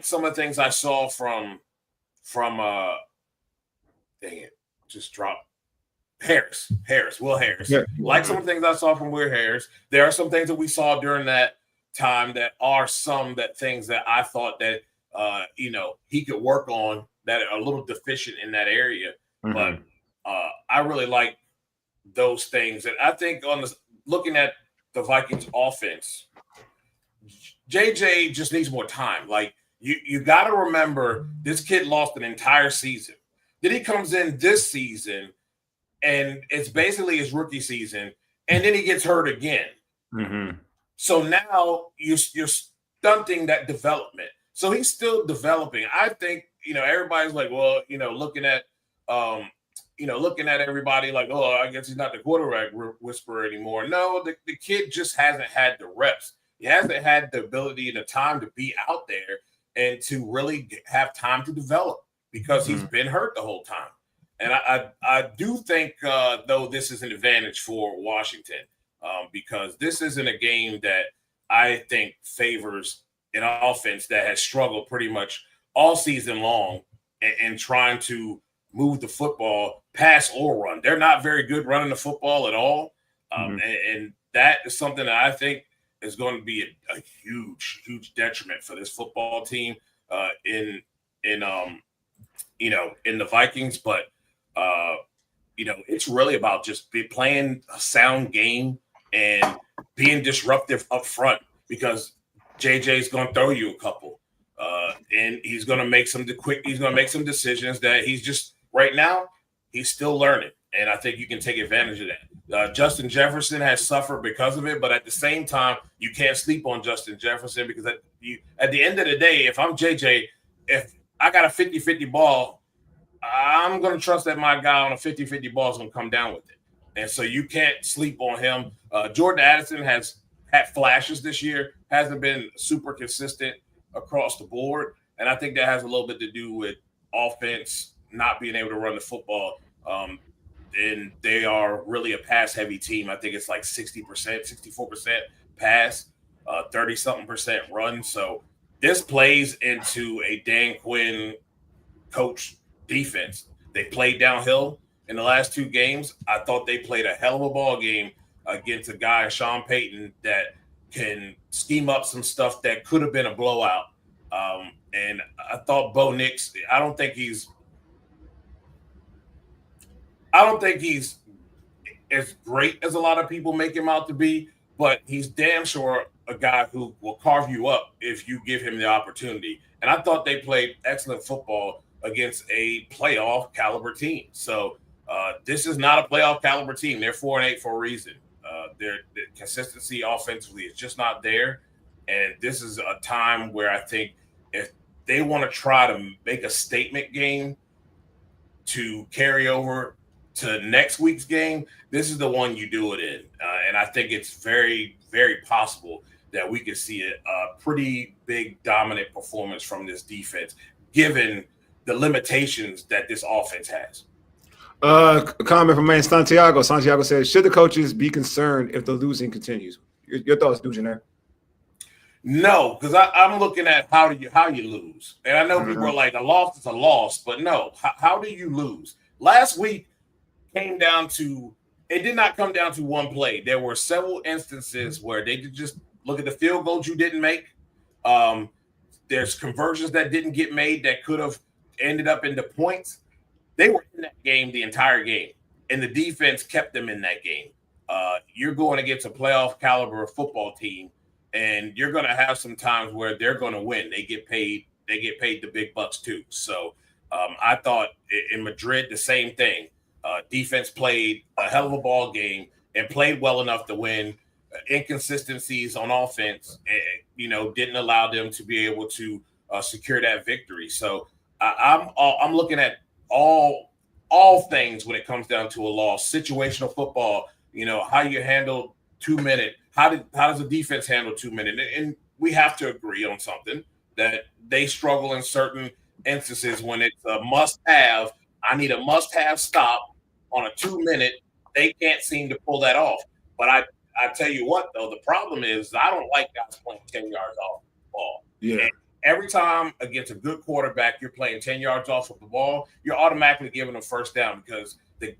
some of the things I saw from Will Harris. Yeah. Like some of the things I saw from Will Harris. There are some things that we saw during that time that are things that I thought that he could work on that are a little deficient in that area. But I really like those things. And I think looking at the Vikings offense, JJ just needs more time. Like you got to remember, this kid lost an entire season. Then he comes in this season and it's basically his rookie season, and then he gets hurt again. So now you're stunting that development. So he's still developing. I think, everybody's like, well, looking at everybody like, oh, I guess he's not the quarterback whisperer anymore. No, the kid just hasn't had the reps. He hasn't had the ability and the time to be out there and to really have time to develop because he's been hurt the whole time. And I do think, though, this is an advantage for Washington because this isn't a game that I think favors an offense that has struggled pretty much all season long and trying to move the football, pass or run. They're not very good running the football at all. And that is something that I think is going to be a huge, huge detriment for this football team in the Vikings. But, it's really about just playing a sound game and being disruptive up front because JJ's going to throw you a couple. And he's going to make some decisions that he's just right now, he's still learning. And I think you can take advantage of that. Justin Jefferson has suffered because of it, but at the same time, you can't sleep on Justin Jefferson because at the end of the day, if I'm JJ, if I got a 50-50 ball, I'm going to trust that my guy on a 50-50 ball is going to come down with it. And so you can't sleep on him. Jordan Addison has had flashes this year, hasn't been super consistent across the board. And I think that has a little bit to do with offense not being able to run the football. And they are really a pass-heavy team. I think it's like 60%, 64% pass, 30-something% run. So this plays into a Dan Quinn coach defense. They play downhill. in the last 2 games, I thought they played a hell of a ball game against a guy, Sean Payton, that can scheme up some stuff that could have been a blowout. And I thought Bo Nix, I don't think he's as great as a lot of people make him out to be, but he's damn sure a guy who will carve you up if you give him the opportunity. And I thought they played excellent football against a playoff caliber team. So this is not a playoff caliber team. They're 4-8 for a reason. Their consistency offensively is just not there. And this is a time where I think if they want to try to make a statement game to carry over to next week's game, this is the one you do it in. And I think it's very, very possible that we could see a pretty big dominant performance from this defense, given the limitations that this offense has. A comment from man Santiago. Santiago says, should the coaches be concerned if the losing continues? Your thoughts, Dujunnea? No, because I'm looking at how you lose. And I know people are like, a loss is a loss, but no. How do you lose? Last week came down to – it did not come down to one play. There were several instances where they could just look at the field goals you didn't make. There's conversions that didn't get made that could have ended up into points. They were in that game the entire game, and the defense kept them in that game. You're going against a playoff caliber football team, and you're going to have some times where they're going to win. They get paid the big bucks too. So I thought in Madrid the same thing. Defense played a hell of a ball game and played well enough to win. Inconsistencies on offense, didn't allow them to be able to secure that victory. So I'm looking at all things when it comes down to a loss. Situational football, how you handle 2 minute. How does the defense handle 2 minute? And we have to agree on something that they struggle in certain instances when it's a must-have. I need a must-have stop on a 2 minute. They can't seem to pull that off. But I tell you what, though, the problem is I don't like guys playing 10 yards off the ball. Yeah. And every time against a good quarterback, you're playing 10 yards off of the ball, you're automatically giving them first down because the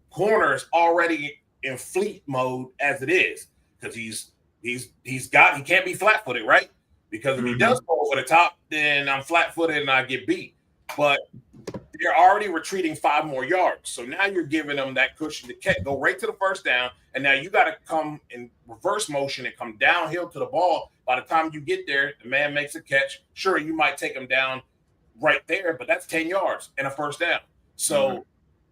corner is already in fleet mode as it is because he can't be flat-footed, right? Because if he does go over the top, then I'm flat-footed and I get beat. But they're already retreating 5 more yards. So now you're giving them that cushion to go right to the first down. And now you got to come in reverse motion and come downhill to the ball. By the time you get there, the man makes a catch. Sure, you might take him down right there, but that's 10 yards and a first down. So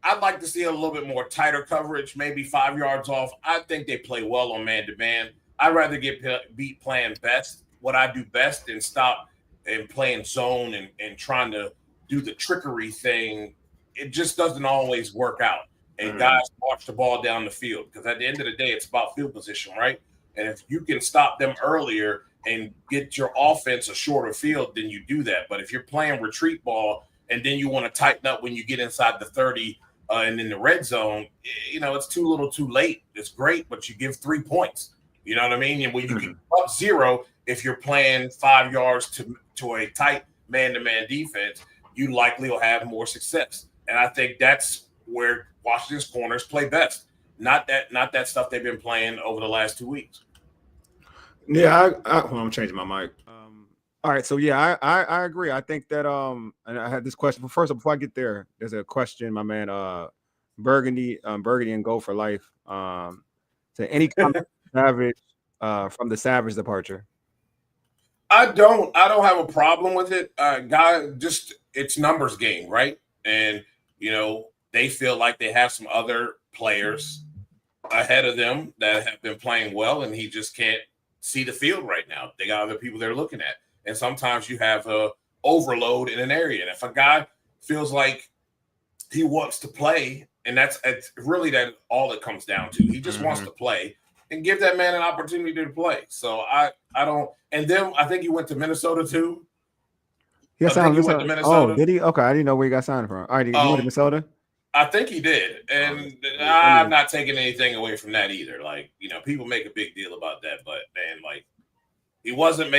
I'd like to see a little bit more tighter coverage, maybe 5 yards off. I think they play well on man-to-man. I'd rather get beat playing best, what I do best, than stop and playing zone and trying to do the trickery thing. It just doesn't always work out. And guys march the ball down the field because at the end of the day, it's about field position, right? And if you can stop them earlier and get your offense a shorter field, then you do that. But if you're playing retreat ball and then you want to tighten up when you get inside the 30 and in the red zone, it's too little too late. It's great, but you give 3 points. You know what I mean? And when you get up 0, if you're playing 5 yards to a tight man-to-man defense, you likely will have more success. And I think that's where Washington's corners play best. Not that stuff they've been playing over the last 2 weeks. Yeah, I'm changing my mic. All right, so yeah, I agree. I think that and I had this question. But first, before I get there, there's a question, my man Burgundy and Go for Life. To any comment Savage from the Savage departure. I don't have a problem with it. It's numbers game, right? And they feel like they have some other players ahead of them that have been playing well, and he just can't see the field right now. They got other people they're looking at. And sometimes you have a overload in an area. And if a guy feels like he wants to play, and that's really that all it comes down to. He just wants to play and give that man an opportunity to play. So I don't. And then I think he went to Minnesota too. He went to Minnesota. Oh, did he? Okay, I didn't know where he got signed from. All right, he went to Minnesota. I think he did, and I'm not taking anything away from that either. Like people make a big deal about that, but man, like he wasn't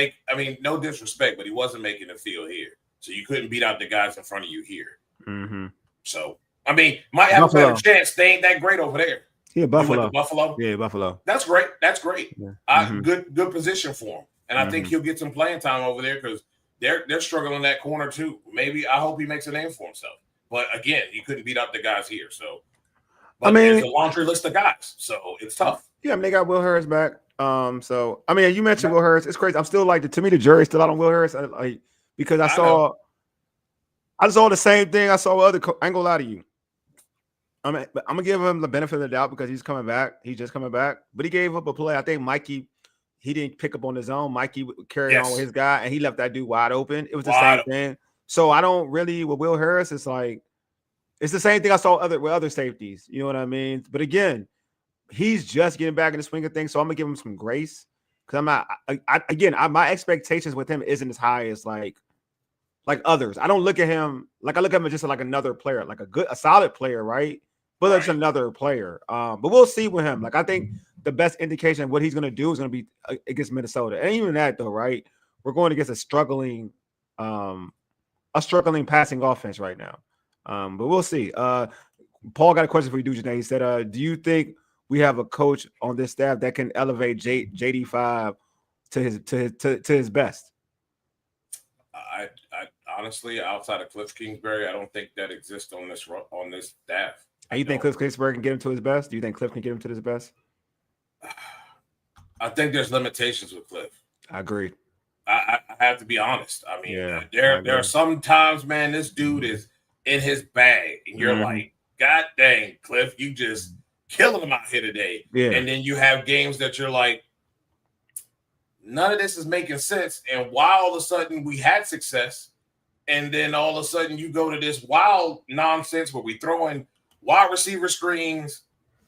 no disrespect, but he wasn't making the field here, so you couldn't beat out the guys in front of you here. So I mean, might have a better chance. They ain't that great over there. Yeah, Buffalo. Buffalo. Yeah, Buffalo. That's great. That's great. Yeah. Good position for him, and I think he'll get some playing time over there because they're struggling that corner too. Maybe I hope he makes a name for himself. But again, he couldn't beat up the guys here. So, but there's a laundry list of guys, so it's tough. Yeah, I mean, they got Will Harris back. So I mean, you mentioned Will Harris. It's crazy. I'm still like, to me, the jury's still out on Will Harris. Because I saw the same thing I saw with other. I ain't gonna lie to you. I'm gonna give him the benefit of the doubt because he's coming back. He's just coming back, but he gave up a play. I think Mikey, he didn't pick up on his own. Mikey carried on with his guy, and he left that dude wide open. It was the same thing. So I don't really with Will Harris. It's like it's the same thing I saw with other safeties. You know what I mean? But again, he's just getting back in the swing of things. So I'm gonna give him some grace because I'm not. My expectations with him isn't as high as like others. I don't look at him like I look at him just like another player, like a solid player, right? But that's another player. But we'll see with him. Like I think the best indication of what he's going to do is going to be against Minnesota. And even that though, right? We're going against a struggling passing offense right now. But we'll see. Paul got a question for you, Dujunnea. He said, do you think we have a coach on this staff that can elevate JD5 to his best? I honestly, outside of Cliff Kingsbury, I don't think that exists on this staff. And you think Cliff Kingsbury can get him to his best? Do you think Cliff can get him to his best? I think there's limitations with Cliff. I agree. I have to be honest. I mean, there are some times, man, this dude is in his bag, and you're like, God dang, Cliff, you just killing him out here today. Yeah. And then you have games that you're like, none of this is making sense. And why all of a sudden we had success, and then all of a sudden you go to this wild nonsense where we throw in wide receiver screens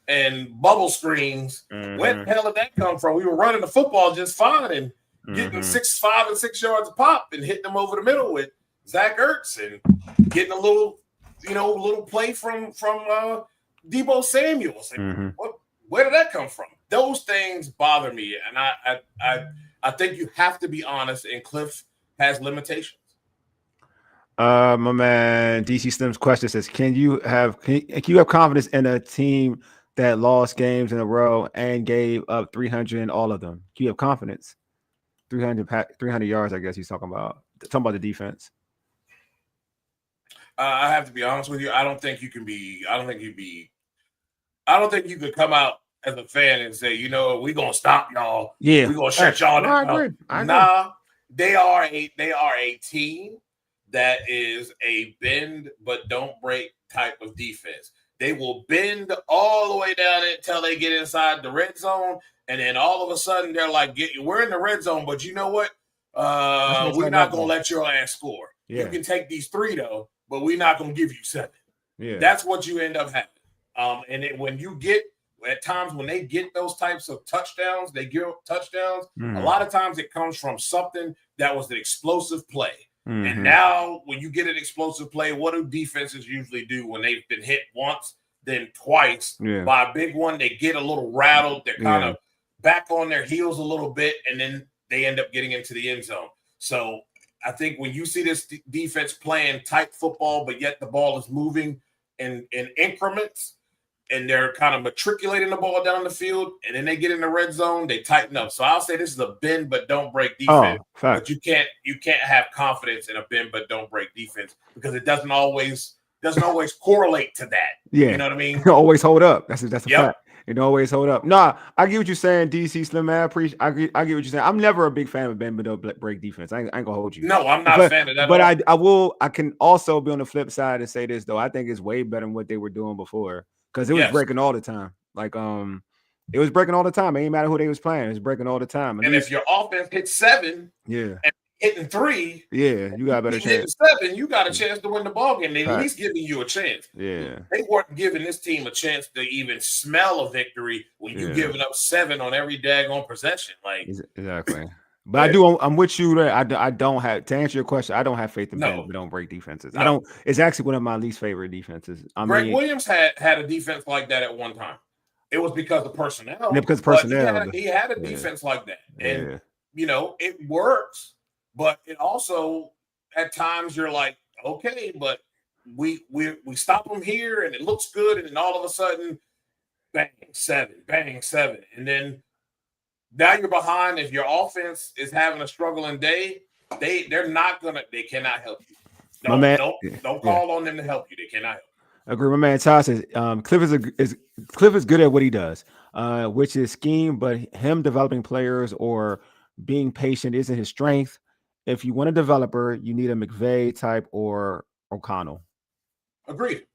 and bubble screens. Where the hell did that come from? We were running the football just fine and getting 5 and 6 yards a pop and hitting them over the middle with Zach Ertz and getting a little play from Deebo Samuel. Like, where did that come from? Those things bother me, and I think you have to be honest. And Cliff has limitations. My man DC Slim's question says, can you have confidence in a team that lost games in a row and gave up 300 in all of them? Can you have confidence? 300 yards, I guess he's talking about the defense. I have to be honest with you. I don't think you could come out as a fan and say, we're gonna stop y'all. Yeah, we're gonna shut y'all down. I agree. Nah, they are a team that is a bend but don't break type of defense. They will bend all the way down until they get inside the red zone, and then all of a sudden they're like, we're in the red zone, but you know what? We're not going to let your ass score. Yeah. You can take these 3, though, but we're not going to give you 7. Yeah. That's what you end up having. And when you get – at times when they get those types of touchdowns, they give touchdowns, a lot of times it comes from something that was an explosive play. And now when you get an explosive play, what do defenses usually do when they've been hit once, then twice by a big one? They get a little rattled. They're kind of back on their heels a little bit, and then they end up getting into the end zone. So I think when you see this defense playing tight football, but yet the ball is moving in increments, and they're kind of matriculating the ball down the field, and then they get in the red zone, they tighten up. So I'll say this is a bend but don't break defense. But you can't have confidence in a bend but don't break defense because it doesn't always correlate to that. Yeah. You know what I mean? It always hold up. That's a fact. It always hold up. Nah, I get what you're saying, DC Slim, man. I get what you're saying. I'm never a big fan of bend but don't break defense. I ain't gonna hold you. No, I'm not a fan of that. But I can also be on the flip side and say this though. I think it's way better than what they were doing before. Because it was breaking all the time. Like, it was breaking all the time. It ain't matter who they was playing. It was breaking all the time. And if your offense hits 7, and hitting 3, you got a better chance. 7, you got a chance to win the ball game. They at least giving you a chance. Yeah, they weren't giving this team a chance to even smell a victory when you giving up 7 on every daggone possession. Like exactly. But I'm with you there. I don't have to answer your question. I don't have faith in bend but don't break defenses. I don't. It's actually one of my least favorite defenses. Greg Williams had a defense like that at one time. It was because of personnel. Yeah, because personnel. He had a defense like that, and it works. But it also at times you're like, okay, but we stop them here and it looks good, and then all of a sudden, bang, 7, and then now you're behind. If your offense is having a struggling day, they cannot help you. Don't call on them to help you. They cannot help you. Agree. My man Todd says Cliff is good at what he does, which is scheme, but him developing players or being patient isn't his strength. If you want a developer, you need a McVay type or O'Connell. Agreed.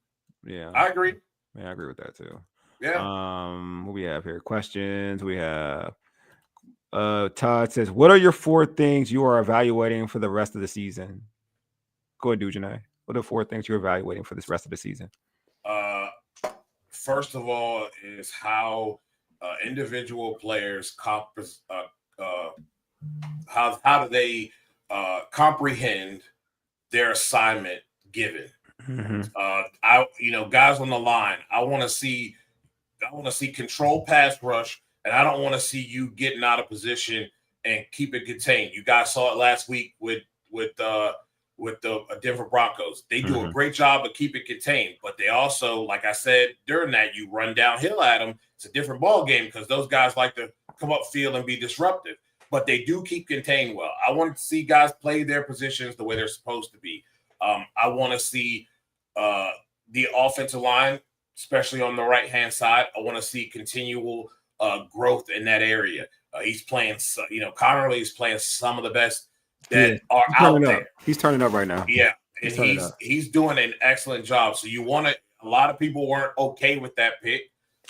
Yeah, I agree. Yeah, I agree with that too. Yeah. What we have here? Questions. We have Todd says, what are your 4 things you are evaluating for the rest of the season? Go ahead, Dujunnea. What are the 4 things you're evaluating for this rest of the season? First of all is how individual players how do they comprehend their assignment given. Guys on the line, I want to see control pass rush, and I don't want to see you getting out of position and keep it contained. You guys saw it last week with the Denver Broncos. They do a great job of keeping it contained, but they also, like I said, during that, you run downhill at them. It's a different ball game because those guys like to come up field and be disruptive, but they do keep contained well. I want to see guys play their positions the way they're supposed to be. I want to see the offensive line, especially on the right-hand side. I want to see continual growth in that area. He's playing, Connerly is playing some of the best that are out there. He's turning up right now. Yeah, and he's doing an excellent job. So a lot of people weren't okay with that pick.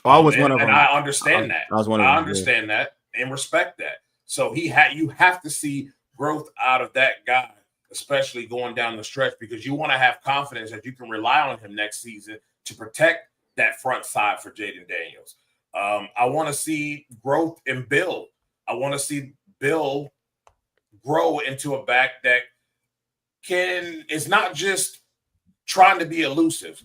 I was one of them. And I understand that. I was one of them. I understand that and respect that. So you have to see growth out of that guy, especially going down the stretch, because you want to have confidence that you can rely on him next season to protect that front side for Jayden Daniels. I want to see growth in Bill. I want to see Bill grow into a back that is not just trying to be elusive.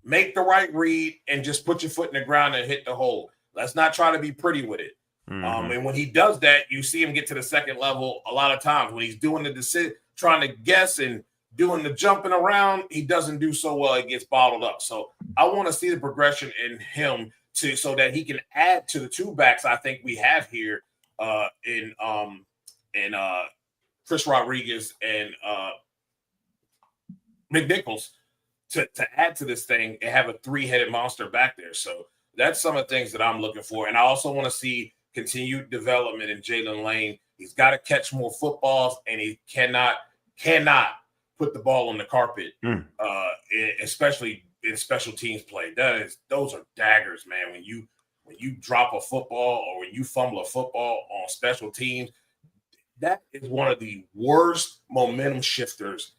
Make the right read and just put your foot in the ground and hit the hole. Let's not try to be pretty with it. And when he does that, you see him get to the second level a lot of times. When he's doing the decision, trying to guess and doing the jumping around, he doesn't do so well. It gets bottled up. So I want to see the progression in him so that he can add to the 2 backs I think we have here in Chris Rodriguez and McNichols to add to this thing and have a 3-headed monster back there. So that's some of the things that I'm looking for. And I also want to see continued development in Jalen Lane. He's got to catch more footballs, and he cannot put the ball on the carpet, especially in special teams play. Those are daggers, man. When you drop a football or when you fumble a football on special teams, that is one of the worst momentum shifters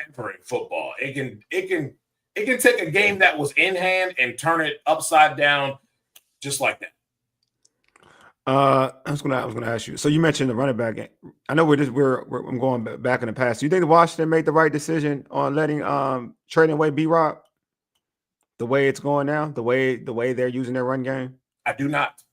ever in football. It can take a game that was in hand and turn it upside down just like that. I was gonna ask you. So you mentioned the running back game. I know I'm going back in the past. Do you think Washington made the right decision on letting trading away B-Rob? The way it's going now, the way they're using their run game? I do not.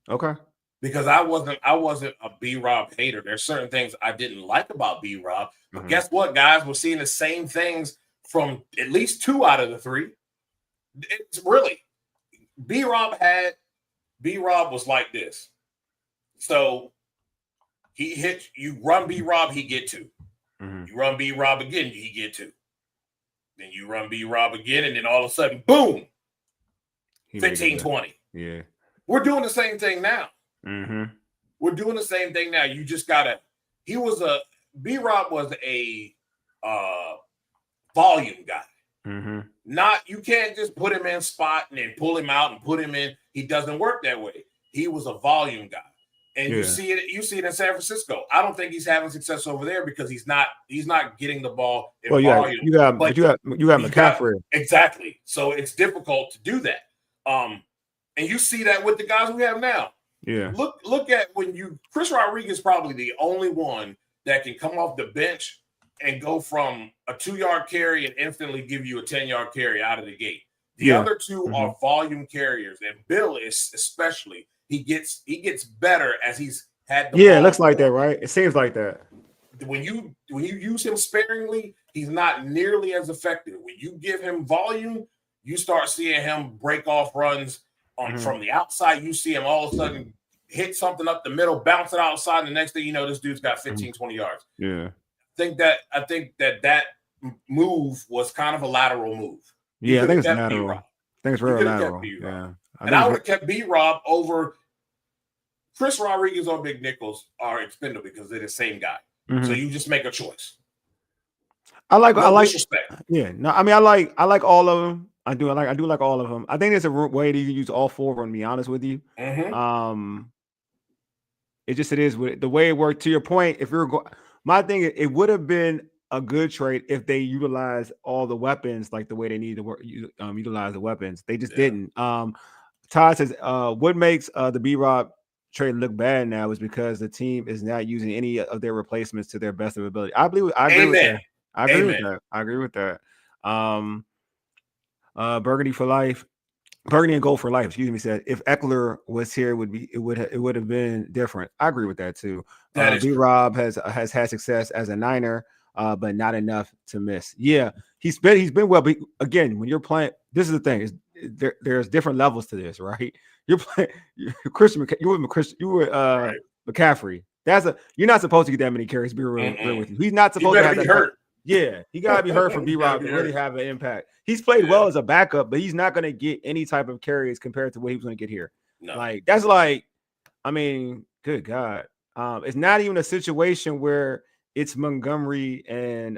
Okay. Because I wasn't a B-Rob hater. There's certain things I didn't like about B-Rob. But guess what, guys? We're seeing the same things from at least 2 out of the 3. It's really B-Rob was like this. So you run B-Rob, he get 2. You run B-Rob again, he get 2. Then you run B-Rob again, and then all of a sudden, boom, 15, 20. Yeah. We're doing the same thing now. We're doing the same thing now. You just gotta. B-Rob was a volume guy. You can't just put him in spot and then pull him out and put him in. He doesn't work that way. He was a volume guy, and you see it in San Francisco. I don't think he's having success over there because he's not getting the ball in volume. You got McCaffrey. Exactly. So it's difficult to do that. And you see that with the guys we have now. Yeah. Look at Chris Rodriguez is probably the only one that can come off the bench and go from a 2-yard carry and instantly give you a 10-yard carry out of the gate. The other 2 are volume carriers, and Bill is especially. He gets better as he's had the ball. It looks like that, right? It seems like that. When you use him sparingly, he's not nearly as effective. When you give him volume, you start seeing him break off runs from the outside. You see him all of a sudden hit something up the middle, bounce it outside, and the next thing you know, this dude's got 15, 20 yards. Yeah. I think that move was kind of a lateral move. Yeah, I think it's lateral. I think it's real lateral. Yeah. I would have kept B-Rob over Chris Rodriguez or Big Nichols are expendable because they're the same guy. So you just make a choice. I like disrespect. Yeah, no, I mean I like all of them. I do like all of them. I think there's a way that you can use all four of them, to be honest with you. It is with the way it worked. To your point, if you're my thing, it would have been a good trade if they utilized all the weapons like the way they need to work. Utilize the weapons. They just didn't. Todd says, what makes the B-Rob trade look bad now is because the team is not using any of their replacements to their best of ability. I agree with that. I agree with that. Burgundy for life. Burgundy and gold for life. Excuse me. Said if Eckler was here, it would have been different. I agree with that too. B-Rob has had success as a Niner, but not enough to miss. Yeah, he's been well. But again, when you're playing, this is the thing: there's different levels to this, right? You're playing Christian. You were right. McCaffrey. You're not supposed to get that many carries. Be real with you. He's not supposed to have that hurt. Yeah, he got to be hurt for B-Rob to really have an impact. He's played well as a backup, but he's not going to get any type of carries compared to what he was going to get here. No. Like, that's like, I mean, good God. It's not even a situation where it's Montgomery and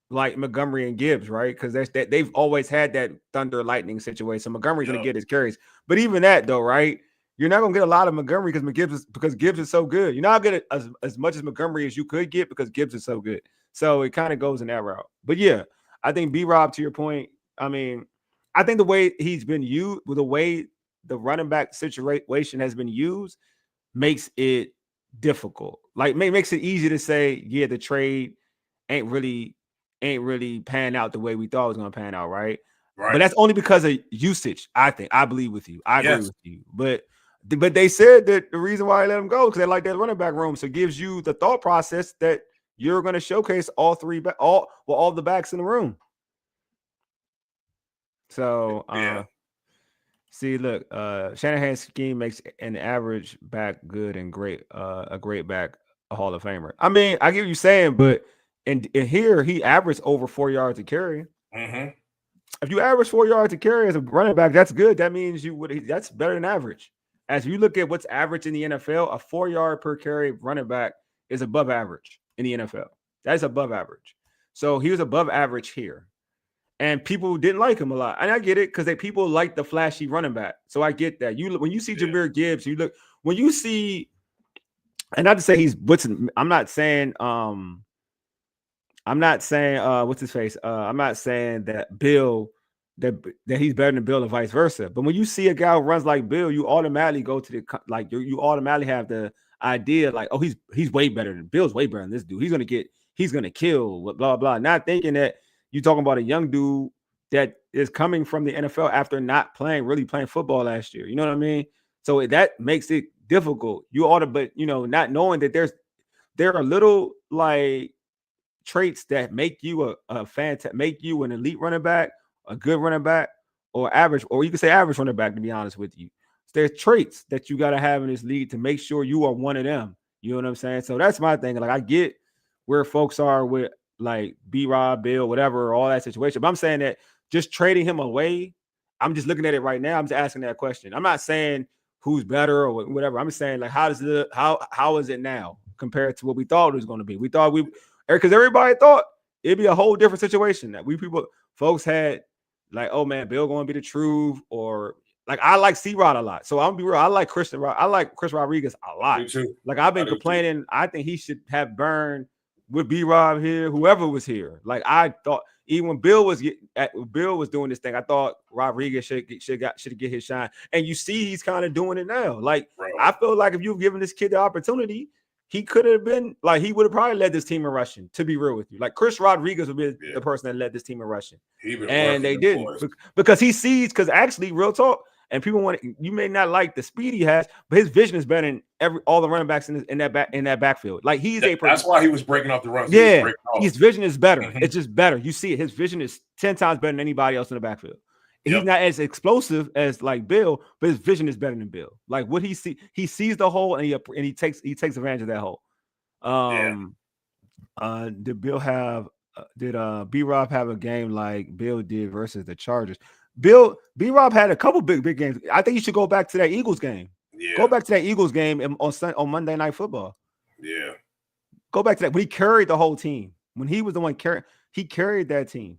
Montgomery and Gibbs, right? Because they've always had that thunder lightning situation. So Montgomery's going to get his carries. But even that, though, right? You're not going to get a lot of Montgomery because Gibbs is so good. You're not going to get as much as Montgomery as you could get because Gibbs is so good. So it kind of goes in that route. But yeah, I think B-Rob, to your point, I mean, I think the way he's been used, the way the running back situation has been used, makes it difficult. Like, makes it easy to say, yeah, the trade ain't really pan out the way we thought it was going to pan out, right? But that's only because of usage. I believe with you. I agree with you. But they said that the reason why they let him go because they like that running back room. So it gives you the thought process that you're going to showcase all the backs in the room. So see, look, Shanahan's scheme makes an average back good and great, a great back, a Hall of Famer. I mean, I get what you're saying, but in here he averaged over 4 yards a carry. If you average 4 yards a carry as a running back, that's good. That means that's better than average. As you look at what's average in the NFL, a 4 yard per carry running back is above average in the NFL. That's above average. So he was above average here. And people didn't like him a lot. And I get it because people like the flashy running back. So I get that. When you see Jahmyr Gibbs, when you see, and not to say he's blitzing, I'm not saying what's his face? I'm not saying that Bill that he's better than Bill and vice versa. But when you see a guy who runs like Bill, you automatically go to you automatically have the idea like, oh, he's way better than Bill's way better than this dude. He's gonna kill, blah blah blah. Not thinking that you're talking about a young dude that is coming from the NFL after not really playing football last year. You know what I mean? So that makes it difficult. But not knowing that there are little like traits that make you make you an elite running back, a good running back, or average, or you can say average running back, to be honest with you. There's traits that you got to have in this league to make sure you are one of them. You know what I'm saying? So that's my thing. Like, I get where folks are with like B-Rob, Bill, whatever, all that situation. But I'm saying that just trading him away, I'm just looking at it right now. I'm just asking that question. I'm not saying who's better or whatever. I'm just saying, like, how is it now compared to what we thought it was going to be? We thought because everybody thought it'd be a whole different situation that folks had like, oh man, Bill going to be the truth, or like, I like C-Rod a lot. So I'm gonna be real. I like Chris Rodriguez a lot. Me too. Like, I've been complaining. I think he should have burned with B-Rob here, whoever was here. Like, I thought even when Bill was doing this thing, I thought Rodriguez should get his shine. And you see, he's kind of doing it now. Like, I feel like if you've given this kid the opportunity, he could have been like, he would have probably led this team in rushing, to be real with you. Like, Chris Rodriguez would be the person that led this team in rushing. And they didn't because he sees, because actually, real talk, And people you may not like the speed he has, but his vision is better than all the running backs in that backfield. Like that's why he was breaking off the runs. Yeah, his vision is better. Mm-hmm. It's just better. You see it. His vision is 10 times better than anybody else in the backfield. Yep. He's not as explosive as like Bill, but his vision is better than Bill. Like what he sees the hole and he takes advantage of that hole. Did Bill have? Did B-Rob have a game like Bill did versus the Chargers? B-Rob had a couple big games. I think you should go back to that Eagles game. Yeah. Go back to that Eagles game on Monday Night Football. Yeah. Go back to that when he carried the whole team. When he was the one he carried that team.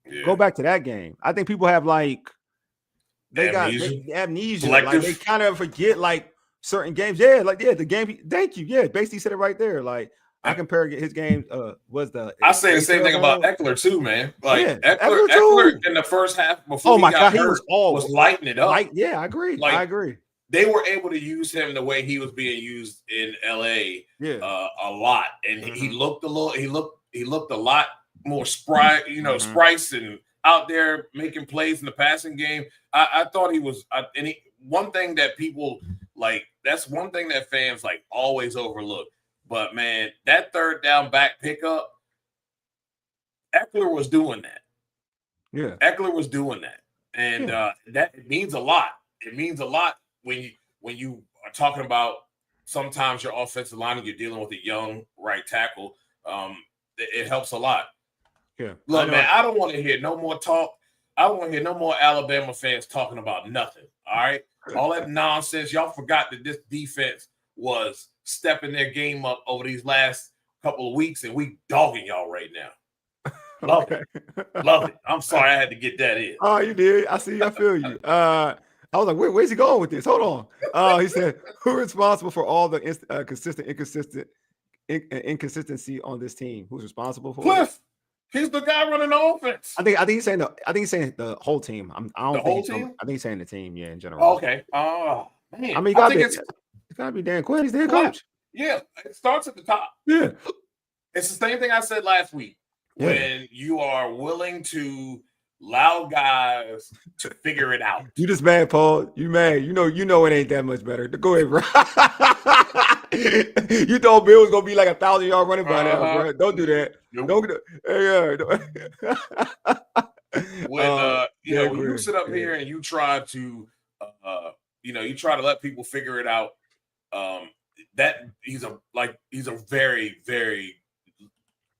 Yeah. Go back to that game. I think people have like amnesia. Like they kind of forget like certain games. Yeah, the game. Thank you. Yeah, basically said it right there. Like I compare his game. I say the same thing about Eckler too, man. Like Eckler in the first half before he got hurt was lighting it up. I agree. I agree. They were able to use him the way he was being used in LA a lot, and he looked a lot more spry, sprice and out there making plays in the passing game. I thought he was. One thing that people like, that's one thing that fans like always overlook. But man, that third down back pickup, Eckler was doing that. Yeah, Eckler was doing that, and that it means a lot. It means a lot when you are talking about sometimes your offensive line and you're dealing with a young right tackle. It helps a lot. Yeah, look, man, I don't want to hear no more talk. I don't want to hear no more Alabama fans talking about nothing. All right, all that nonsense. Y'all forgot that this defense was stepping their game up over these last couple of weeks, and we dogging y'all right now. Love it. Love it. I'm sorry I had to get that in. Oh, you did. I see. I feel you. I was like, where's he going with this? Hold on. He said, who's responsible for all the inconsistency on this team? Who's responsible for Cliff? It? He's the guy running the offense. I think he's saying the whole team. I think he's saying the team, in general. Okay. Oh man. I mean, it's gotta be Dan Quinn. He's the head coach. Yeah, it starts at the top. Yeah. It's the same thing I said last week. Yeah. When you are willing to allow guys to figure it out. You just mad, Paul. You mad. You know it ain't that much better. Go ahead, bro. You thought Bill was gonna be like 1,000-yard running by now, bro. Don't do that. Nope. Don't when when you sit up here and you try to you try to let people figure it out, that he's a very, very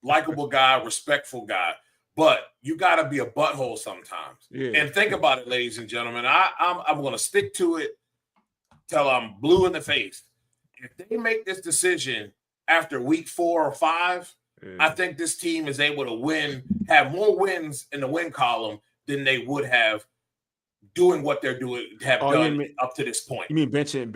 likable guy, respectful guy. But you got to be a butthole sometimes. Yeah. And think about it, ladies and gentlemen. I'm going to stick to it till I'm blue in the face. If they make this decision after week 4 or 5, I think this team is able to have more wins in the win column than they would have doing what they're doing, up to this point. You mean benching,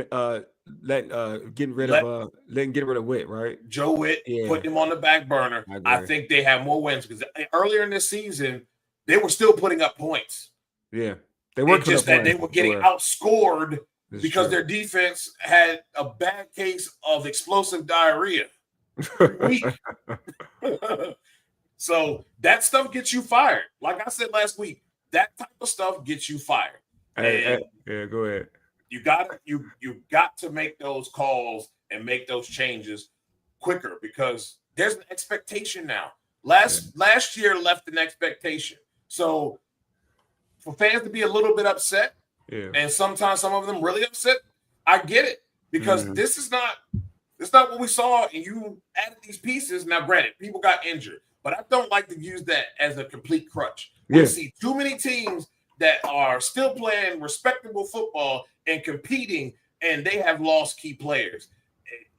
getting rid of Witt, right? Joe Witt, putting him on the back burner. I think they have more wins because earlier in this season, they were still putting up points. Yeah. They were just that they were getting outscored because their defense had a bad case of explosive diarrhea. So that stuff gets you fired. Like I said last week, that type of stuff gets you fired. Go ahead. You got to make those calls and make those changes quicker because there's an expectation now. Last year left an expectation. So for fans to be a little bit upset, and sometimes some of them really upset, I get it because this is not what we saw. And you added these pieces. Now, granted, people got injured, but I don't like to use that as a complete crutch. We see too many teams that are still playing respectable football and competing, and they have lost key players.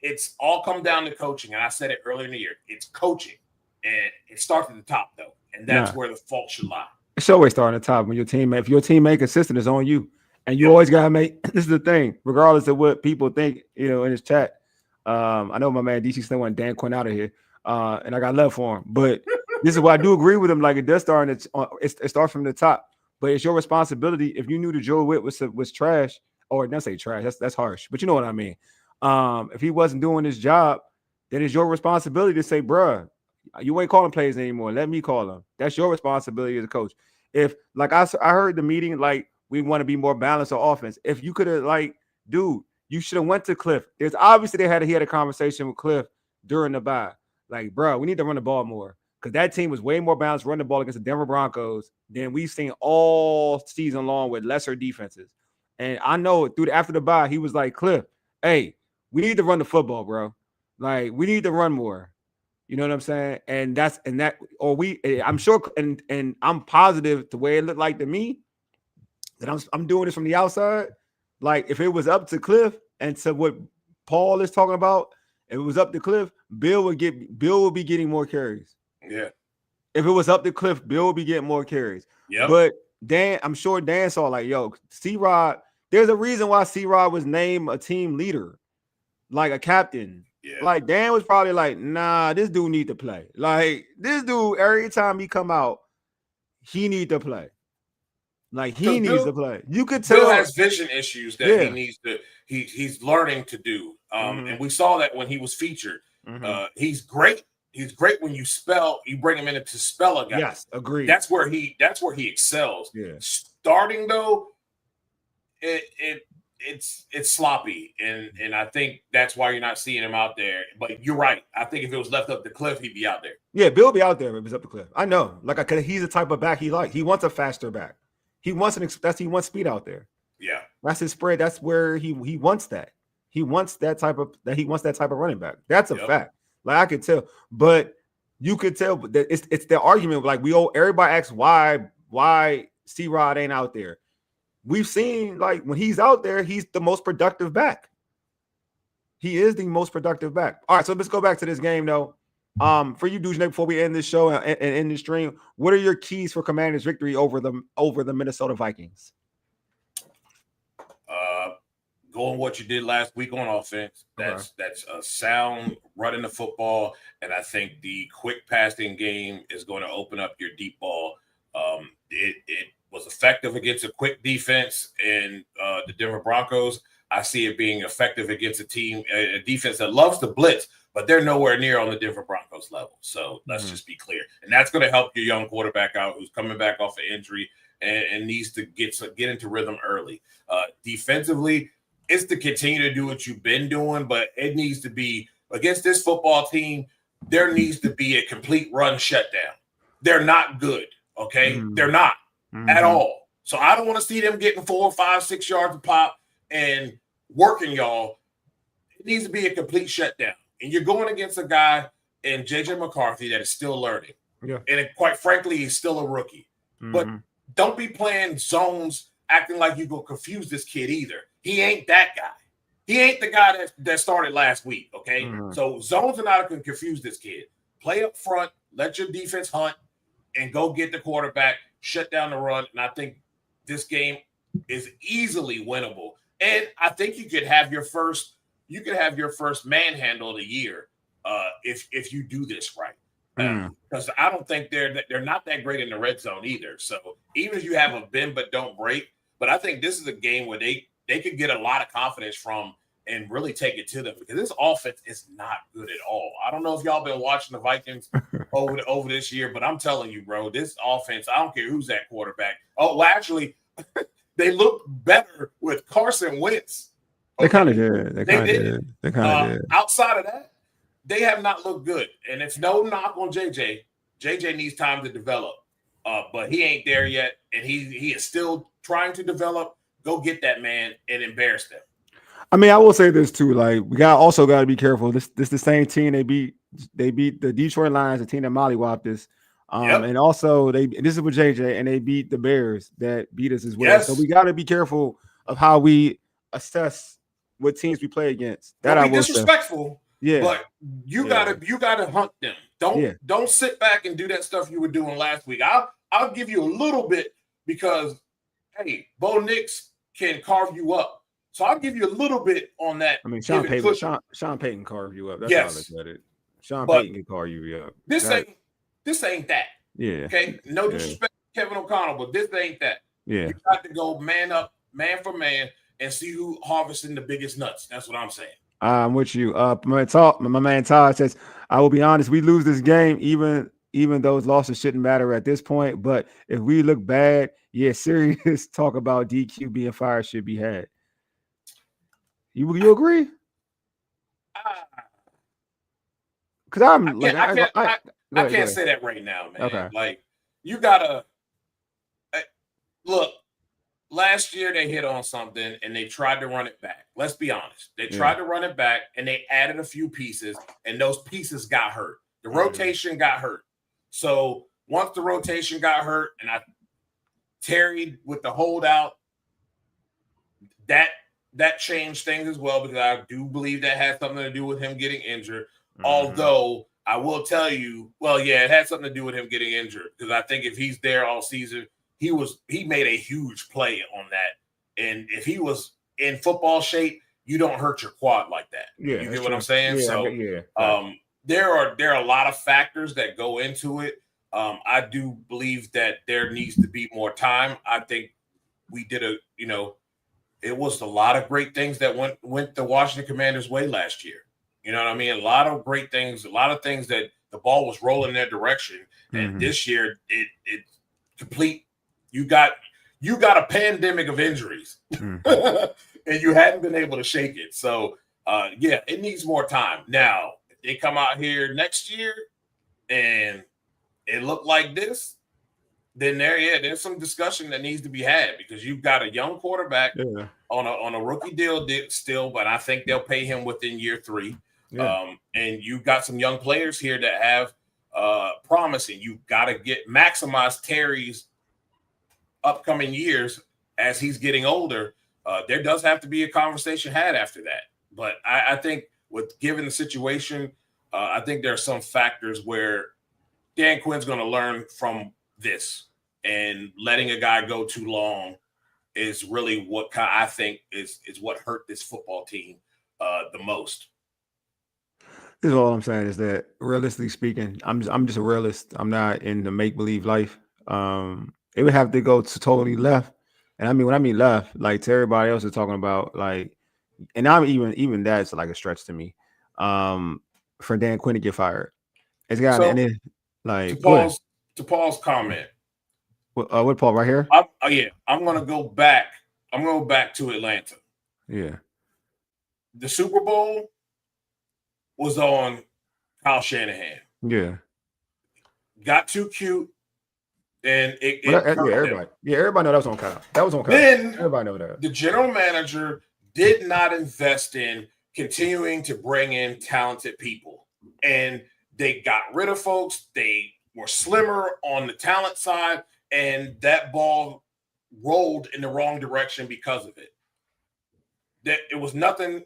It's all come down to coaching, and I said it earlier in the year. It's coaching, and it starts at the top, though, and that's where the fault should lie. It's always starting at the top. If your team ain't consistent, it's on you, and you always gotta make. This is the thing, regardless of what people think. In his chat, I know my man DC Snow and Dan Quinn out of here, and I got love for him, but this is what I do agree with him. Like it does start, it starts from the top. But it's your responsibility. If you knew that Joe Witt was trash, or don't say trash, that's harsh, but you know what I mean. If he wasn't doing his job, then it's your responsibility to say, bruh, you ain't calling plays anymore. Let me call them. That's your responsibility as a coach. If, like I heard the meeting, like we want to be more balanced on offense. If you could have, like, dude, you should have went to Cliff. There's obviously he had a conversation with Cliff during the bye. Like, bro, we need to run the ball more because that team was way more balanced running the ball against the Denver Broncos than we've seen all season long with lesser defenses. And I know after the bye, he was like, Cliff, hey, we need to run the football, bro. Like, we need to run more. You know what I'm saying? I'm sure, and I'm positive the way it looked like to me that I'm doing this from the outside. Like, if it was up to Cliff and to what Paul is talking about, if it was up to Cliff, Bill would be getting more carries. Yeah. If it was up to Cliff, Bill would be getting more carries. Yeah. But I'm sure Dan saw, like, yo, C-Rod, there's a reason why C-Rod was named a team leader, like a captain. Yeah. Like, Dan was probably like, nah, this dude need to play. Like, this dude, every time he come out, he need to play. Like, he needs to play. You could tell Bill has vision issues that he needs to. He's learning to do. And we saw that when he was featured. He's great. He's great when you bring him in to spell a guy. Yes, agreed. That's where he excels. Yeah. Starting though, it's sloppy, and I think that's why you're not seeing him out there. But you're right. I think if it was left up to Cliff, he'd be out there. Yeah, Bill be out there if it was up to Cliff. I know. Like, he's the type of back he likes. He wants a faster back. He wants he wants speed out there. Yeah, that's his spread. That's where he wants that. He wants that type of running back. That's a fact. Like, I could tell, but you could tell that it's the argument. Like, everybody asks why C-Rod ain't out there. We've seen, like, when he's out there, he's the most productive back. He is the most productive back. All right, so let's go back to this game though. For you, Dujunnea, before we end this show and end the stream, what are your keys for Commanders' victory over the Minnesota Vikings? Going what you did last week on offense. That's a sound running the football, and I think the quick passing game is going to open up your deep ball. It was effective against a quick defense in the Denver Broncos. I see it being effective against a defense that loves to blitz, but they're nowhere near on the Denver Broncos level. So let's just be clear. And that's going to help your young quarterback out who's coming back off an injury and needs to get into rhythm early. Defensively, it's to continue to do what you've been doing, but it needs to be against this football team. There needs to be a complete run shutdown. They're not good. Okay. They're not at all. So I don't want to see them getting 4, 5, 6 yards a pop and working y'all. It needs to be a complete shutdown. And you're going against a guy in JJ McCarthy that is still learning. Yeah. And quite frankly, he's still a rookie. But don't be playing zones acting like you're going to confuse this kid either. He ain't that guy. He ain't the guy that started last week, okay? So zones are not going to confuse this kid. Play up front, let your defense hunt, and go get the quarterback, shut down the run. And I think this game is easily winnable. And I think you could have your first manhandle of the year if you do this right. Because I don't think they're not that great in the red zone either. So even if you have a bend but don't break, but I think this is a game where they could get a lot of confidence from and really take it to them because this offense is not good at all. I don't know if y'all been watching the Vikings over this year, but I'm telling you, bro, this offense, I don't care who's that quarterback. Oh, well, actually, they look better with Carson Wentz. Okay? They kind of did. They kind of did. Outside of that, they have not looked good. And it's no knock on JJ. JJ needs time to develop, but he ain't there yet, and he is still trying to develop. Go get that man and embarrass them. I mean, I will say this too. Like, we also got to be careful. This the same team they beat the Detroit Lions, the team that mollywopped us. And also this is with JJ, and they beat the Bears that beat us as well. Yes. So we got to be careful of how we assess what teams we play against. That I will disrespectful. Yeah, but you gotta hunt them. Don't sit back and do that stuff you were doing last week. I'll give you a little bit because hey, Bo Nix can carve you up. So I'll give you a little bit on that. I mean, Sean Payton carved you up. That's how I look at it. Sean Payton can carve you up. This ain't that. Yeah. Okay. No disrespect to Kevin O'Connell, but this ain't that. Yeah. You got to go man up, man for man, and see who harvesting the biggest nuts. That's what I'm saying. I'm with you. My man Todd says, I will be honest, we lose this game, even even those losses shouldn't matter at this point. But if we look bad, yeah, serious talk about DQ being fired should be had. You agree? Because I'm like, I can't say that right now, man. Okay. Like, you gotta look. Last year they hit on something and they tried to run it back. Let's be honest. They tried to run it back and they added a few pieces, and those pieces got hurt. The rotation got hurt. So once the rotation got hurt, and Terry with the holdout, that changed things as well, because I do believe that had something to do with him getting injured. Although I will tell you, well, yeah, it had something to do with him getting injured, because I think if he's there all season, he made a huge play on that. And if he was in football shape, you don't hurt your quad like that. Yeah, you get what I'm saying? Yeah, so there are a lot of factors that go into it. I do believe that there needs to be more time. I think we did it was a lot of great things that went the Washington Commanders' way last year. You know what I mean? A lot of great things, a lot of things that the ball was rolling in their direction. And this year, it complete. You got a pandemic of injuries, and you hadn't been able to shake it. So, yeah, it needs more time. Now, if they come out here next year and it looked like this, then there's some discussion that needs to be had, because you've got a young quarterback on a rookie deal still, but I think they'll pay him within year 3. Yeah. And you've got some young players here that have promise, and you've got to maximize Terry's upcoming years as he's getting older. There does have to be a conversation had after that. But I think given the situation, I think there are some factors where Dan Quinn's going to learn from this, and letting a guy go too long is really what I think is what hurt this football team the most. This is all I'm saying, is that realistically speaking, I'm just a realist. I'm not in the make-believe life. It would have to go to totally left. And I mean, when I mean left, like to everybody else is talking about, like, and I'm even that's like a stretch to me. For Dan Quinn to get fired. It's got and then like to Paul's comment. What Paul right here? I'm gonna go back. I'm gonna go back to Atlanta. Yeah. The Super Bowl was on Kyle Shanahan. Yeah. Got too cute. And everybody know that was on Kyle. That was on Kyle. Then everybody know that. The general manager did not invest in continuing to bring in talented people. And they got rid of folks. They were slimmer on the talent side, and that ball rolled in the wrong direction because of it. That it was nothing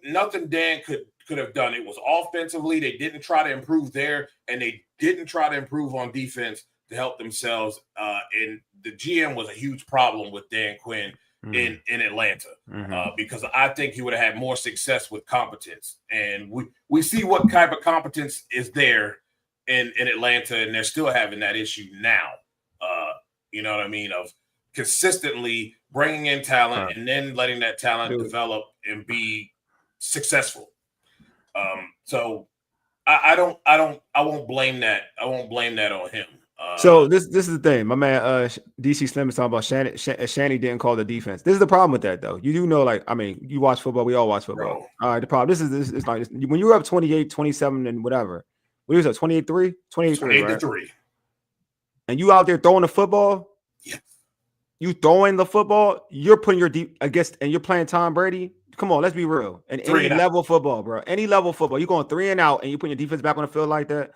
Dan could have done. It was offensively. They didn't try to improve there, and they didn't try to improve on defense to help themselves. And the GM was a huge problem with Dan Quinn in Atlanta, because I think he would have had more success with competence. And we see what type of competence is there in Atlanta, and they're still having that issue now. You know what I mean? Of consistently bringing in talent and then letting that talent develop and be successful. So I won't blame that. I won't blame that on him. So this is the thing. My man DC Slim is talking about Shanny didn't call the defense. This is the problem with that, though. You do know, like, I mean, you watch football, we all watch football. Bro. All right, the problem, this is like when you're up 28, 27 and whatever. What was that? 28-3? 28-3. Right? And you out there throwing the football? Yes. You throwing the football, you're putting your and you're playing Tom Brady. Come on, let's be real. And any level of football, bro. Any level of football, you're going 3 and out and you putting your defense back on the field like that.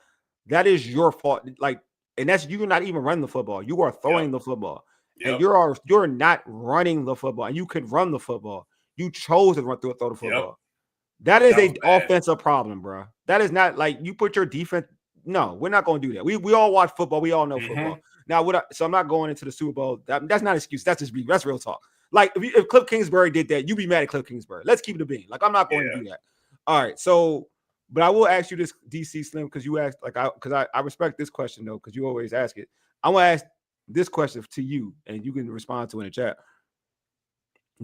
That is your fault. Like, and that's you're not even running the football. You are throwing the football. And you're not running the football. And you could run the football. You chose to throw the football. That is an offensive problem, bro. That is not like you put your defense. No, we're not going to do that. We all watch football. We all know football. Now, so I'm not going into the Super Bowl. That's not an excuse. That's real talk. Like if Cliff Kingsbury did that, you'd be mad at Cliff Kingsbury. Let's keep it a bean. Like I'm not going to do that. All right. So, but I will ask you this, DC Slim, because you asked, like, I respect this question though, because you always ask it. I want to ask this question to you, and you can respond to it in the chat.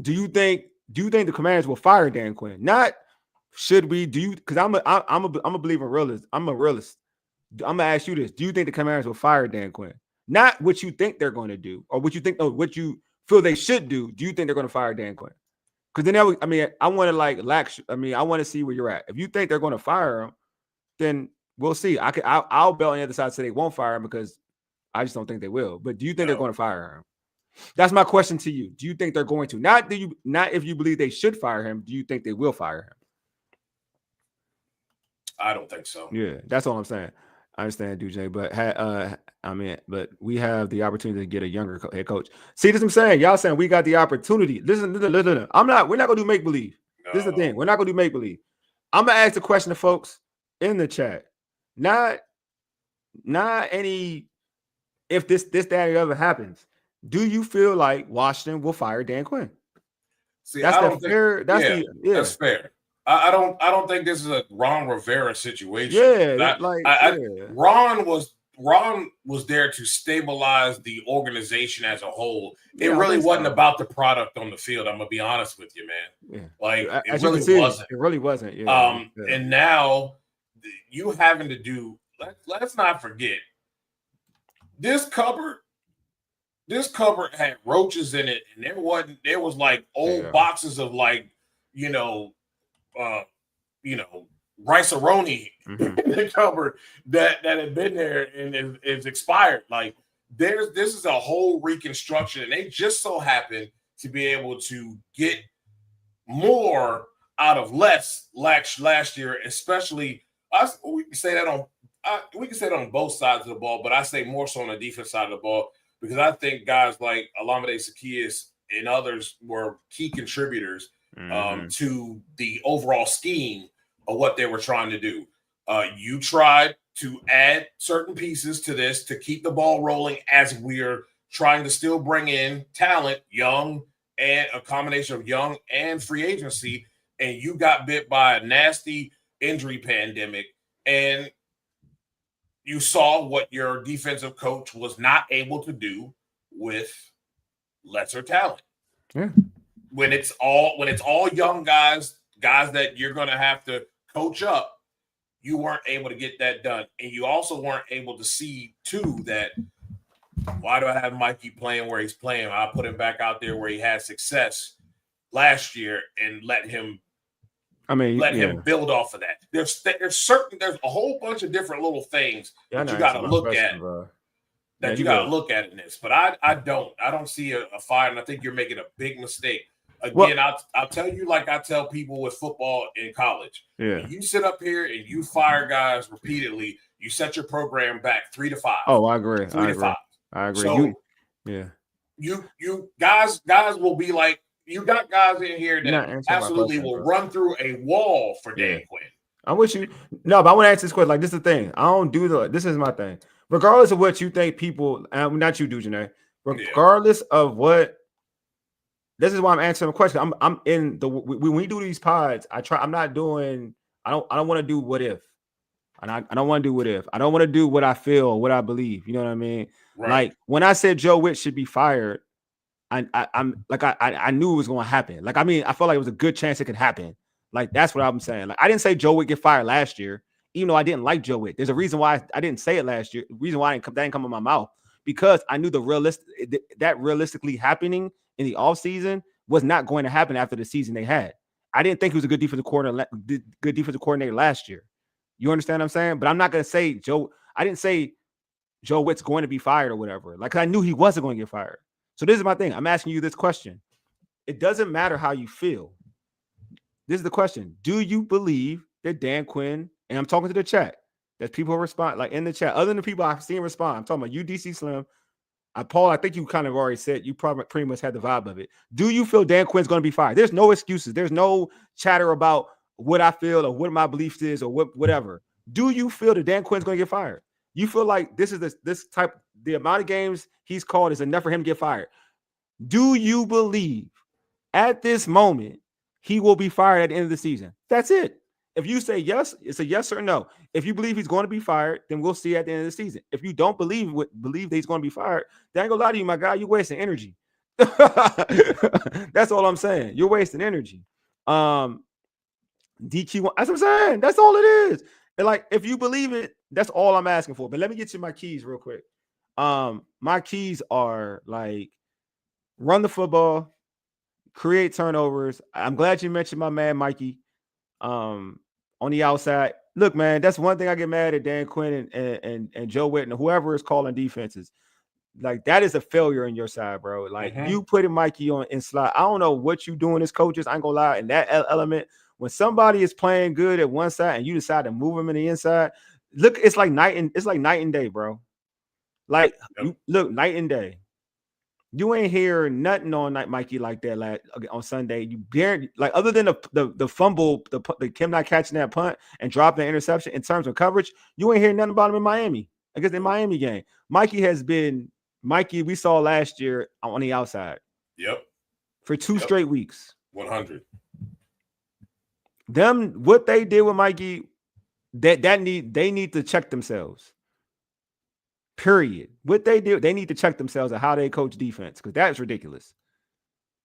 Do you think the Commanders will fire Dan Quinn? Not should we? Do you? Because I'm a believer in realist. I'm a realist. I'm gonna ask you this: do you think the Commanders will fire Dan Quinn? Not what you think they're going to do, or what you think, or what you feel they should do. Do you think they're going to fire Dan Quinn? Because then, I want to I want to see where you're at. If you think they're going to fire him, then we'll see. I'll bet on the other side say they won't fire him because I just don't think they will. But do you think they're going to fire him? That's my question to you. Do you think they're going to? Not if you believe they should fire him. Do you think they will fire him? I don't think so. Yeah, that's all I'm saying. I understand, DJ, but we have the opportunity to get a younger head coach. See, this is what I'm saying. Y'all saying we got the opportunity. Listen. We're not gonna do make believe. No. This is the thing. We're not gonna do make believe. I'm gonna ask the question to folks in the chat. Not any if this, that, or the other happens. Do you feel like Washington will fire Dan Quinn? See, that's fair. That's fair. I don't think this is a Ron Rivera situation. Ron was there to stabilize the organization as a whole. It really wasn't about the product on the field. I'm gonna be honest with you, man. Yeah. It really wasn't. It really wasn't. Yeah. And now you having to do. Let's not forget this cupboard. This cupboard had roaches in it, and there was like old boxes of rice-a-roni in the cupboard that had been there and is expired. Like this is a whole reconstruction, and they just so happen to be able to get more out of less last year, especially us. We can say that on both sides of the ball, but I say more so on the defense side of the ball because I think guys like Olamide Zaccheaus and others were key contributors to the overall scheme of what they were trying to do. You tried to add certain pieces to this to keep the ball rolling as we're trying to still bring in talent, young, and a combination of young and free agency, and you got bit by a nasty injury pandemic, and you saw what your defensive coach was not able to do with lesser talent. Yeah. When it's all young guys that you're going to have to coach up, you weren't able to get that done. And you also weren't able to see, too, that why do I have Mikey playing where he's playing? I'll put him back out there where he had success last year and let him build off of that. There's a whole bunch of different little things that you got to look at. You got to look at in this. But I don't see a fire, and I think you're making a big mistake. Again, I'll tell you like I tell people with football in college. Yeah. When you sit up here and you fire guys repeatedly, you set your program back 3 to 5. Oh, I agree. 3 to 5. I agree. So, you guys will be like, you got guys in here that absolutely will run through a wall for Dan Quinn. I'm with you. No, but I want to answer this question. Like, this is the thing. I don't do this is my thing. Regardless of what you think people, not you, Dujunnea, regardless of what, this is why I'm answering the question. I'm in the, when we do these pods, I don't want to do what if. And I don't want to do what if. I don't want to do what I feel, what I believe. You know what I mean? Right. Like, when I said Joe Witt should be fired, I knew it was going to happen. Like, I mean, I felt like it was a good chance it could happen. Like, that's what I'm saying. Like, I didn't say Joe Witt get fired last year, even though I didn't like Joe Witt. There's a reason why I didn't say it last year. The reason why that didn't come in my mouth, because I knew that realistically happening in the offseason was not going to happen after the season they had. I didn't think he was a good defensive coordinator last year. You understand what I'm saying? But I'm not going to say I didn't say Joe Witt's going to be fired or whatever. Like, I knew he wasn't going to get fired. So this is my thing. I'm asking you this question. It doesn't matter how you feel. This is the question. Do you believe that Dan Quinn, and I'm talking to the chat, that people respond, like in the chat, other than the people I've seen respond, I'm talking about you, DC Slim, Paul, I think you kind of already said, you probably pretty much had the vibe of it. Do you feel Dan Quinn's going to be fired? There's no excuses. There's no chatter about what I feel or what my beliefs is or whatever. Do you feel that Dan Quinn's going to get fired? You feel like the amount of games he's called is enough for him to get fired? Do you believe at this moment he will be fired at the end of the season? That's it. If you say yes, it's a yes or no. If you believe he's going to be fired, then we'll see at the end of the season. If you don't believe that he's going to be fired, then I ain't gonna lie to you, my guy, you're wasting energy. That's all I'm saying. You're wasting energy. DQ, that's what I'm saying. That's all it is. And like, if you believe it, that's all I'm asking for. But let me get you my keys real quick. My keys are like run the football, create turnovers. I'm glad you mentioned my man Mikey. On the outside. Look, man, that's one thing I get mad at Dan Quinn and Joe Whitten, whoever is calling defenses. Like, that is a failure on your side, bro. Like, you putting Mikey on in slot. I don't know what you doing as coaches. I ain't gonna lie. In that element, when somebody is playing good at one side and you decide to move him in the inside, look, it's like night and day, bro. Like, look, night and day. You ain't hear nothing on night Mikey like that on Sunday. You barely, like, other than the fumble, the Kim not catching that punt and dropping the interception in terms of coverage, you ain't hear nothing about him in Miami. I guess in Miami game, Mikey we saw last year on the outside. Yep. For 2 straight weeks. 100. What they did with Mikey, they need to check themselves. Period. What they do, they need to check themselves at how they coach defense, because that's ridiculous.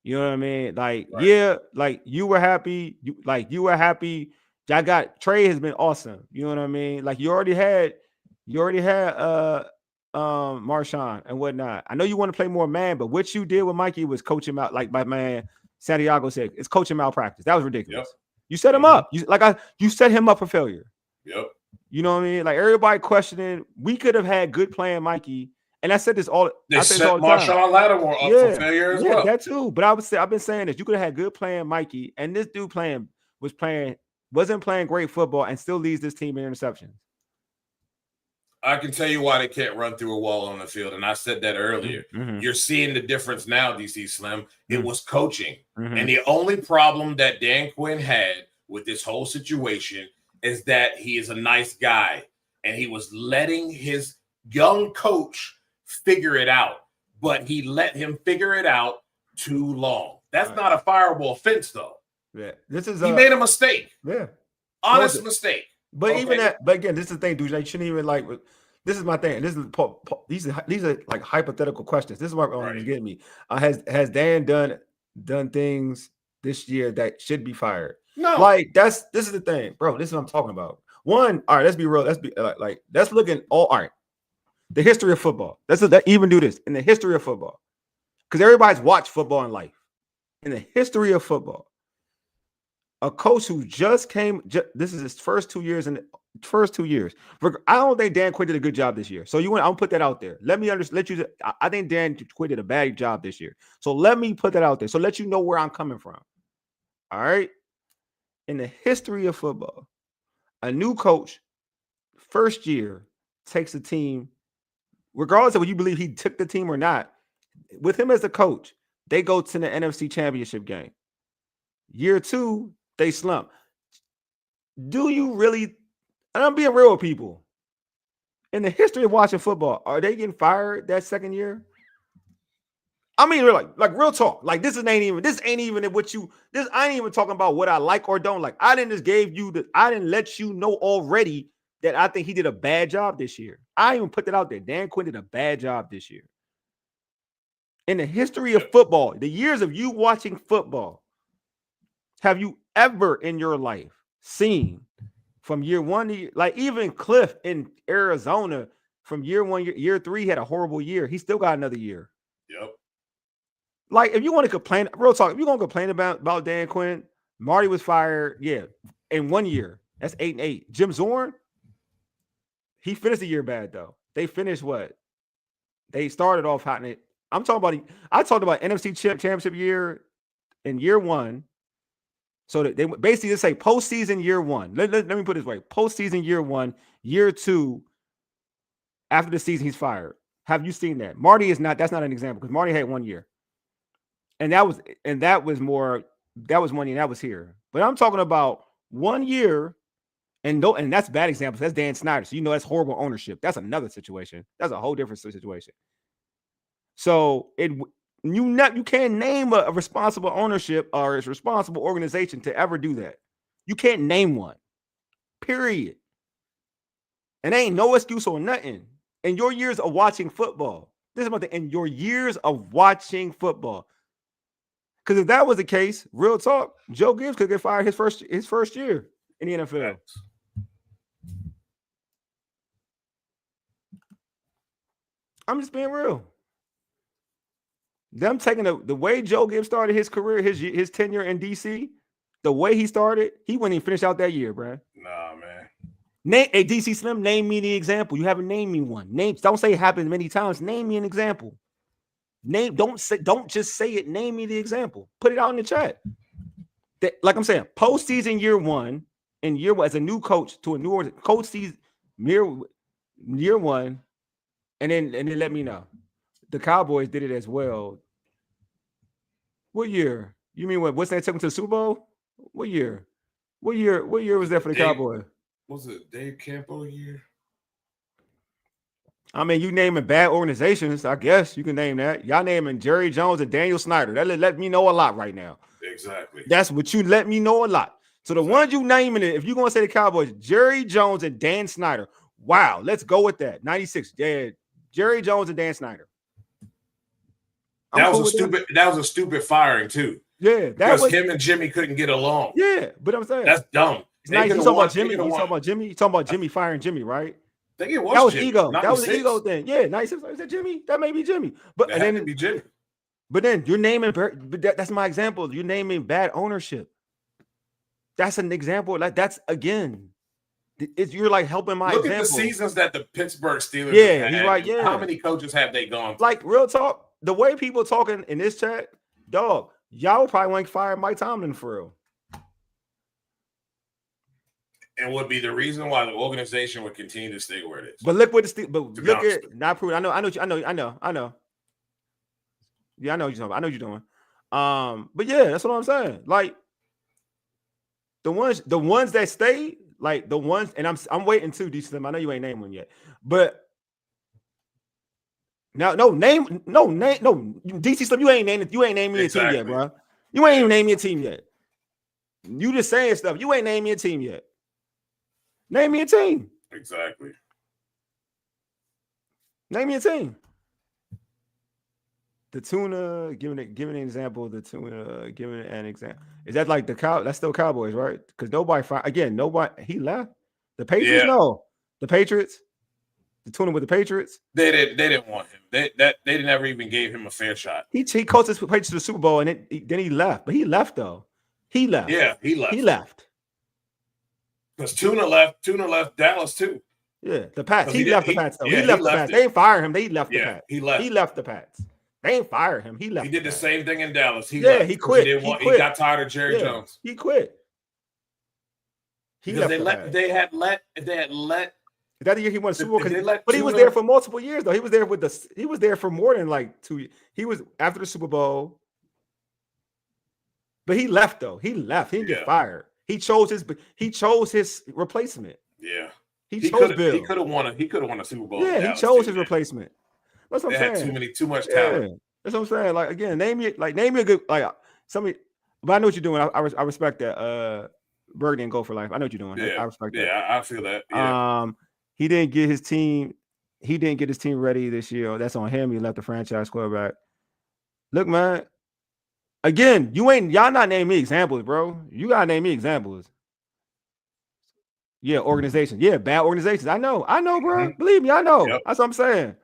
You know what I mean? Like, right. Yeah, like you were happy. You were happy. I got Trey has been awesome. You know what I mean? Like, you already had Marshawn and whatnot. I know you want to play more man, but what you did with Mikey was coach him out, like my man Santiago said, it's coaching malpractice. That was ridiculous. Yep. You set him up. You set him up for failure. Yep. You know what I mean? Like, everybody questioning, we could have had good playing Mikey. And I said this all. They set Marshawn Lattimore up for failure as well. That too. But I've been saying this. You could have had good playing Mikey, and this dude wasn't playing great football, and still leads this team in interceptions. I can tell you why they can't run through a wall on the field, and I said that earlier. Mm-hmm. You're seeing the difference now, DC Slim. It was coaching, and the only problem that Dan Quinn had with this whole situation is that he is a nice guy, and he was letting his young coach figure it out, but he let him figure it out too long. That's not a fireable offense, though. Yeah, he made a mistake. Yeah, honest mistake. But even that, but again, this is the thing, dude. You shouldn't even like. This is my thing. This is these are like hypothetical questions. This is what you're getting me. Has Dan done things this year that should be fired? No. Like, this is the thing, bro. This is what I'm talking about. One, all right. Let's be real. Let's look at all right. The history of football. Even do this in the history of football, because everybody's watched football in life. In the history of football, a coach who just came. This is his first 2 years. I don't think Dan Quinn did a good job this year. So I'll put that out there. Let me understand. I think Dan Quinn did a bad job this year. So let me put that out there. So let you know where I'm coming from. All right. In the history of football, a new coach, first year, takes a team, regardless of what you believe he took the team or not, with him as a coach, they go to the NFC Championship game. Year 2, they slump. Do you really, and I'm being real with people, in the history of watching football, are they getting fired that second year? I mean, like real talk. Like, I ain't even talking about what I like or don't like. I didn't let you know already that I think he did a bad job this year. I even put that out there. Dan Quinn did a bad job this year. In the history of football, the years of you watching football, have you ever in your life seen from year 1 to like even Cliff in Arizona from year 1, year 3 had a horrible year. He still got another year. Yep. Like, if you want to complain, real talk, if you're going to complain about Dan Quinn, Marty was fired, in 1 year. That's 8-8. Jim Zorn, he finished the year bad, though. They finished what? They started off hot. I talked about NFC Championship year in year 1. So they basically just say postseason year 1. Let me put it this way. Postseason year 1, year 2, after the season, he's fired. Have you seen that? Marty is not. That's not an example, because Marty had 1 year. And that was 1 year. That was here. But I'm talking about 1 year, and that's bad examples. That's Dan Snyder. So that's horrible ownership. That's another situation. That's a whole different situation. So you can't name a responsible ownership or a responsible organization to ever do that. You can't name one. Period. And ain't no excuse or nothing. In your years of watching football, in your years of watching football. Because if that was the case, real talk, Joe Gibbs could get fired his first year in the NFL. I'm just being real. Them taking the way Joe Gibbs started his career, his tenure in DC, the way he started, he wouldn't even finish out that year, bro. Nah, man. Hey, DC Slim, name me the example. You haven't named me one. Don't say it happened many times. Name me an example. Don't just say it. Name me the example. Put it out in the chat. Like I'm saying, postseason year one as a new coach to a new coach season year one, and then let me know. The Cowboys did it as well. What year? You mean what's that took them to the Super Bowl? What year? What year was that for the Cowboys? Was it Dave Campo year? I mean, you naming bad organizations, I guess you can name that. Y'all naming Jerry Jones and Daniel Snyder. That let me know a lot right now. Exactly. That's what you let me know a lot. So the ones you naming it, if you're gonna say the Cowboys, Jerry Jones and Dan Snyder. Wow, let's go with that. 96. Yeah, Jerry Jones and Dan Snyder. That was a stupid firing too. Yeah, because him and Jimmy couldn't get along. Yeah, but I'm saying that's dumb. It's nice. You talking about Jimmy firing Jimmy, right? I think it was that was Jimmy, ego. 96. That was an ego thing. Yeah, 96. I said Jimmy. That may be Jimmy. But that had to be Jimmy. But then you're naming. But that's my example. You're naming bad ownership. That's an example. Like that's again. You're like helping my Look example. at the seasons that the Pittsburgh Steelers Yeah, have he's right. Yeah. How many coaches have they gone through? Like real talk, the way people talking in this chat, dog, y'all probably want to fire Mike Tomlin for real. And would be the reason why the organization would continue to stay where it is. But look what look at not proven. I know. Yeah, I know what you're talking about. I know what you're doing. But yeah, that's what I'm saying. Like the ones that stay, like the ones, and I'm waiting too, DC Slim. I know you ain't named one yet, but no, DC Slim, you ain't named me a team yet, bro. You ain't even named me a team yet. You just saying stuff. You ain't named me a team yet. Name me a team. Exactly. Name me a team. The tuna, giving an example of the tuna, giving an example. Is that like that's still Cowboys, right? Because nobody he left. The Patriots, no. The Patriots, the tuna with the Patriots. They didn't want him. They never even gave him a fair shot. He coached his Patriots to the Super Bowl, and then he left. But he left though. He left. Yeah, he left. He left. Because Tuna left Dallas too. Yeah, the Pats. He left the Pats though. Yeah, he left the Pats. They ain't fire him. They left the Pats. He left. He left the Pats. They ain't fire him. He left. He did the same thing in Dallas. He quit. He got tired of Jerry Jones. He quit. They had let. That the year he won Super Bowl, but he was there for multiple years though. He was there for more than like 2 years. He was after the Super Bowl, but he left though. He left. He didn't get fired. He chose his replacement. Yeah, he chose Bill. He could have won a Super Bowl. Yeah, he chose his replacement. That's what I'm saying. Had too much talent. That's what I'm saying. Like again, name me a good somebody. But I know what you're doing. I respect that. Burgundy and Go for Life. I know what you're doing. Yeah, I respect that. Yeah, I feel that. Yeah. He didn't get his team ready this year. That's on him. He left the franchise quarterback. Look, man. Again, y'all not naming me examples, bro. You gotta name me examples. Yeah, organizations. Yeah, bad organizations. I know, bro. Believe me, I know. Yep. That's what I'm saying.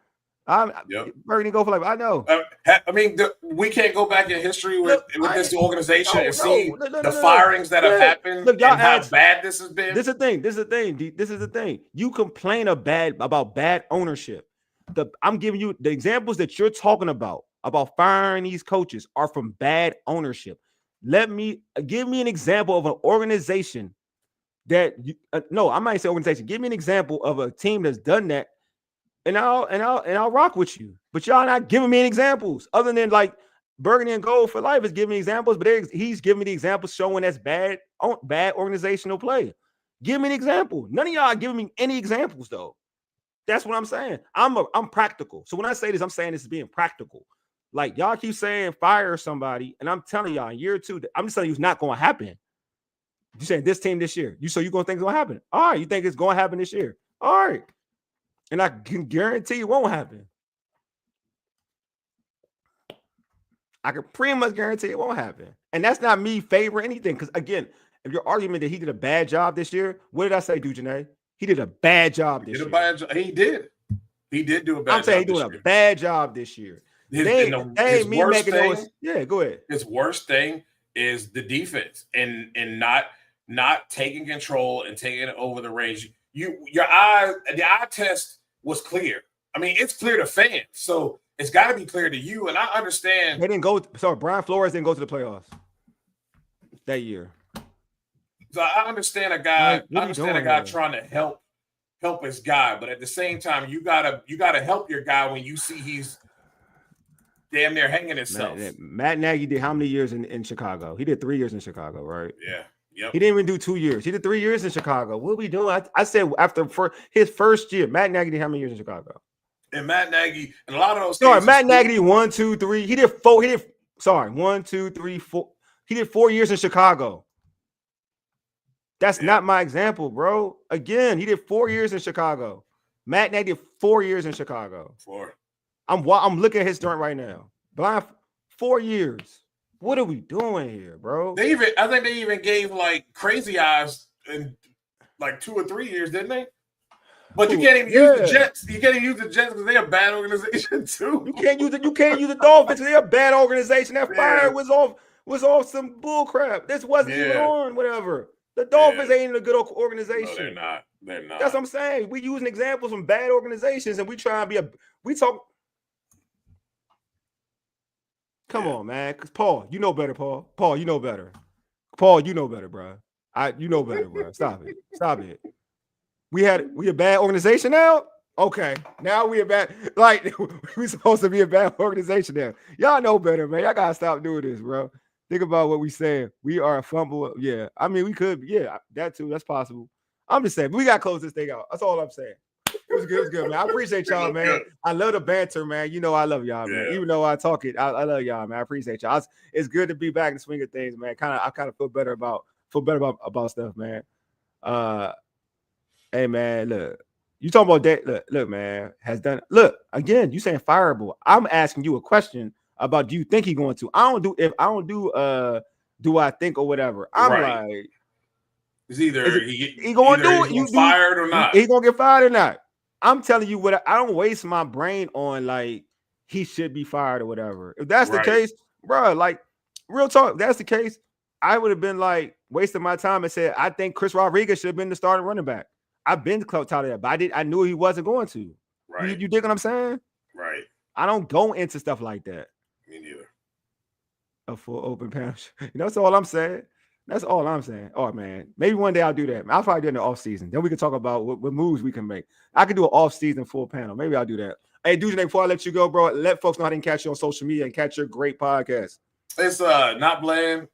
Burgundy Go for Life. I know. I mean, we can't go back in history with this organization and see the firings that have happened and how bad this has been. This is the thing. You complain about bad ownership. I'm giving you the examples that you're talking about firing these coaches are from bad ownership. Give me an example of an organization that I might say organization. Give me an example of a team that's done that. And I'll rock with you, but y'all not giving me any examples other than like Burgundy and Gold for Life is giving me examples, but he's giving me the examples showing that's bad organizational play. Give me an example. None of y'all are giving me any examples though. That's what I'm saying. I'm practical. So when I say this, I'm saying this is being practical. Like y'all keep saying fire somebody, and I'm telling y'all in year 2, I'm just telling you it's not going to happen. You saying this team this year, so you're gonna think it's gonna happen. All right, you think it's gonna happen this year. All right. And I can guarantee it won't happen. I can pretty much guarantee it won't happen. And that's not me favoring anything. Because again, if your argument that he did a bad job this year, what did I say, Dujunnea? He did a bad job this year. He did. He did do a bad job. I'm saying he's doing a bad job this year. His worst thing. Yeah, go ahead. His worst thing is the defense and not taking control and taking it over the range. The eye test was clear. I mean, it's clear to fans, so it's got to be clear to you. And I understand they didn't go. Sorry, Brian Flores didn't go to the playoffs that year. So I understand a guy. Trying to help his guy, but at the same time, you gotta help your guy when you see he's damn near hanging himself. Matt Nagy did how many years in Chicago? He did 3 years in Chicago, right? Yeah. Yep. He didn't even do 2 years. He did 3 years in Chicago. What are we doing? I said after his first year, Matt Nagy did how many years in Chicago? And Matt Nagy, and a lot of those. Sorry, Matt Nagy did 1, 2, 3. He did 4. 1, 2, 3, 4. He did 4 years in Chicago. That's not my example, bro. Again, he did 4 years in Chicago. Matt Nagy did 4 years in Chicago. 4. I'm looking at his joint right now. Blind 4 years. What are we doing here, bro? I think they even gave like Crazy Eyes in like 2 or 3 years, didn't they? But you can't even use the Jets. You can't even use the Jets because they're a bad organization too. You can't use the Dolphins because they're a bad organization. That fire was off some bull crap. This wasn't even on, whatever. The Dolphins ain't a good organization. No, they're not. They're not. That's what I'm saying. We using examples from bad organizations and we try to be Come on, man. Because Paul, you know better, Paul. Paul, you know better. Paul, you know better, bro. You know better, bro. Stop it. We a bad organization now? Okay. Now we a bad, we supposed to be a bad organization now. Y'all know better, man. Y'all gotta stop doing this, bro. Think about what we saying. We are a fumble. Yeah. I mean, we could, that too. That's possible. I'm just saying, but we gotta close this thing out. That's all I'm saying. It was good, man. I appreciate y'all, man. I love the banter, man. You know I love y'all, man. Even though I talk it, I love y'all, man. I appreciate y'all. It's good to be back in the swing of things, man. I kind of feel better about stuff, man. Hey, man, look. You talking about that? Look, man. Look again. You saying fireable? I'm asking you a question about do you think he's going to? Do I think or whatever? I'm like, it's either he gonna do it. You fired or not? He gonna get fired or not? I'm telling you what. I don't waste my brain on like he should be fired or whatever. If that's the case, bro, like real talk. If that's the case, I would have been like wasting my time and said I think Chris Rodriguez should have been the starting running back. I've been close to that, but I knew he wasn't going to. Right. You dig what I'm saying? Right. I don't go into stuff like that. Me neither. A full open panel. That's all I'm saying. That's all I'm saying. Oh, man. Maybe one day I'll do that. I'll probably do it in the offseason. Then we can talk about what moves we can make. I could do an offseason full panel. Maybe I'll do that. Hey, Dujunnea, before I let you go, bro, let folks know how they can catch you on social media and catch your great podcast. It's Not Bland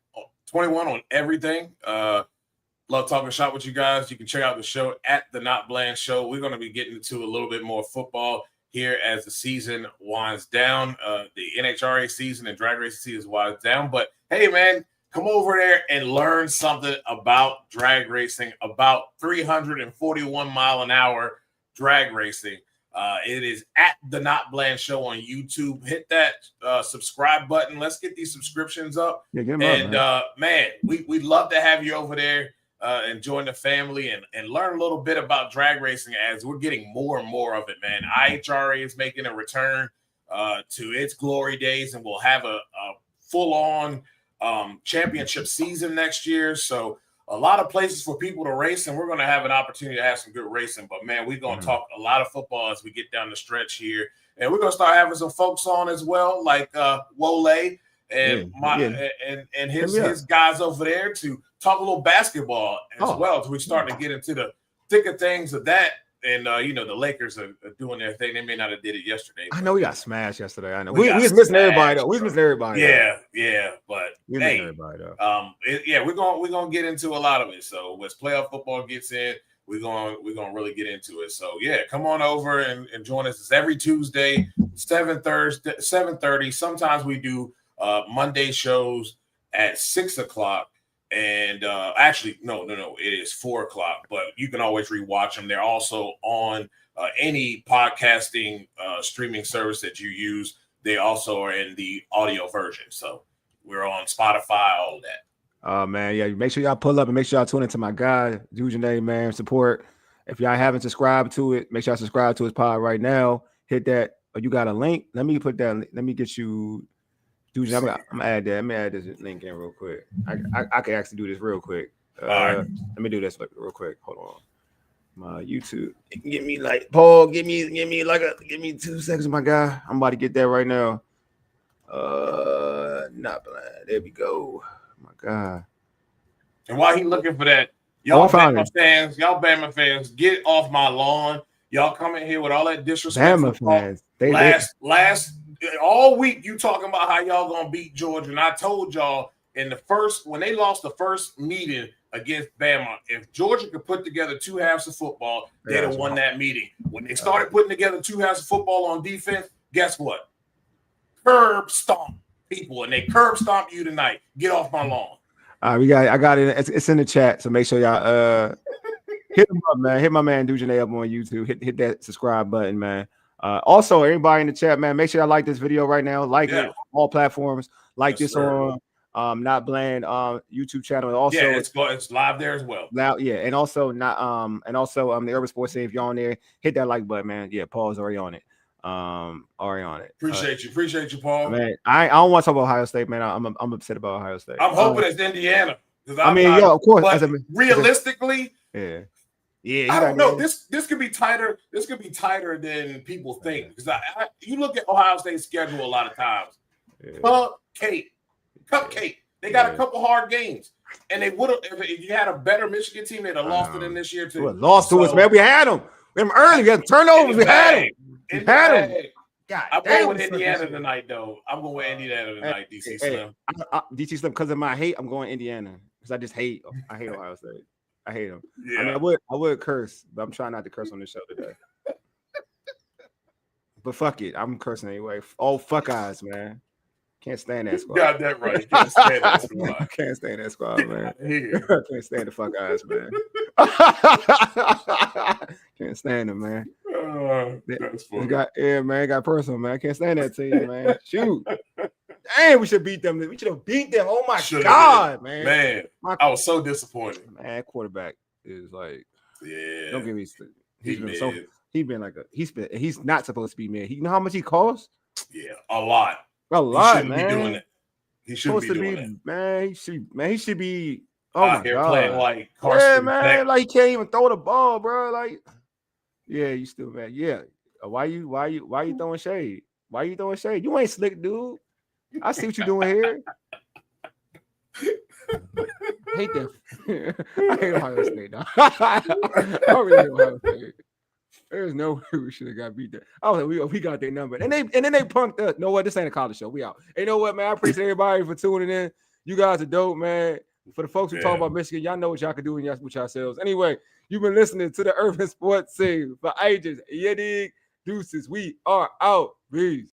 21 on everything. Love talking shop with you guys. You can check out the show at the Not Bland Show. We're going to be getting into a little bit more football here as the season winds down. The NHRA season and drag racing season winds down. But, hey, man, come over there and learn something about drag racing, about 341 mile an hour drag racing. It is at the Not Bland Show on YouTube. Hit that subscribe button. Let's get these subscriptions up. Yeah, get them up, man, we'd love to have you over there and join the family and learn a little bit about drag racing as we're getting more and more of it, man. IHRA is making a return to its glory days, and we'll have a full-on championship season next year. So a lot of places for people to race, and we're going to have an opportunity to have some good racing. But, man, we're going to talk a lot of football as we get down the stretch here. And we're going to start having some folks on as well, like Wole and his guys over there to talk a little basketball as well. So we're starting to get into the thick of things of that. And, the Lakers are doing their thing. They may not have did it yesterday. I know we got smashed yesterday. I know. We was missing everybody, though. We was missing everybody. Yeah. But, missing everybody, though. We're going to get into a lot of it. So as playoff football gets in, we're going to really get into it. So, yeah, come on over and join us. It's every Tuesday, 7:30. Sometimes we do Monday shows at 6 o'clock. And actually, no, it is 4 o'clock, but you can always rewatch them. They're also on any podcasting streaming service that you use. They also are in the audio version. So we're on Spotify, all of that. Oh, man. Yeah. Make sure y'all pull up and make sure y'all tune into my guy, Dujunnea, man. Support. If y'all haven't subscribed to it, make sure y'all subscribe to his pod right now. hit that. Oh, you got a link? Let me put that. Let me get you. Dude, I'm gonna add that. Let me add this link in real quick. I can actually do this real quick. Right. Let me do this real quick. Hold on. My YouTube. Give me like Paul. Give me 2 seconds, my guy. I'm about to get that right now. Not Bland. There we go. My God. And while he looking for that, y'all Bama fans, get off my lawn. Y'all come in here with all that disrespect. Bama fans. Last all week you talking about how y'all gonna beat Georgia, and I told y'all when they lost the first meeting against Bama, if Georgia could put together 2 halves of football, they'd have won that meeting. When they started putting together 2 halves of football on defense, guess what? Curb stomp people, and they curb stomp you tonight. Get off my lawn. I got it. It's in the chat, so make sure y'all hit him up, man. Hit my man Dujunnea up on YouTube. Hit that subscribe button, man. Also, everybody in the chat, man, make sure y'all like this video right now. Like it on all platforms. Like this on Not Bland YouTube channel. Also, it's live there as well. Now, and also the Urban Sports Scene. If you're on there, hit that like button, man. Yeah, Paul's already on it. Already on it. Appreciate you, Paul. Man, I don't want to talk about Ohio State, man. I'm upset about Ohio State. I'm hoping it's Indiana. Of course. But realistically, yeah. I don't know. This could be tighter. This could be tighter than people think. Because you look at Ohio State's schedule a lot of times. Cupcake. They got a couple hard games, and they would have. If you had a better Michigan team, they'd have lost to them this year too. Lost to us, man. We had them. We had them early. We had turnovers. We had them. I'm going with Indiana tonight, though. I'm going with Indiana tonight, DC Slim. DC Slim, because of my hate, I'm going Indiana because I just hate. I hate Ohio State. I hate them. Yeah. I mean, I would curse, but I'm trying not to curse on this show today. But fuck it, I'm cursing anyway. Oh, fuck eyes, man. Can't stand that squad. Got that right. Can't stand that squad. Can't stand that squad, man. Can't stand the fuck eyes, man. Can't stand them, man. That's funny. Got personal, man. Can't stand that team, man. Shoot. Dang, we should beat them. We should have beat them. Oh my God, man. Man, I was so disappointed. Man, quarterback is like, don't get me. He's not supposed to be mid. You know how much he costs? Yeah, a lot. A lot, man. Be doing it. He shouldn't be doing it. Man, he should be out here playing like Carson. Man, like he can't even throw the ball, bro. Like, you still mad. Yeah. Why you throwing shade? Why you throwing shade? You ain't slick, dude. I see what you're doing here. I hate that. I hate Ohio State now. I really hate Ohio State. There's no way we should have got beat there. I was like, we got their number. And then they punked us. No what? This ain't a college show. We out. Hey, you know what, man? I appreciate everybody for tuning in. You guys are dope, man. For the folks who talk about Michigan, y'all know what y'all can do with yourselves. Anyway, you've been listening to the Urban Sports Scene for ages. You dig? Deuces. We are out. Peace.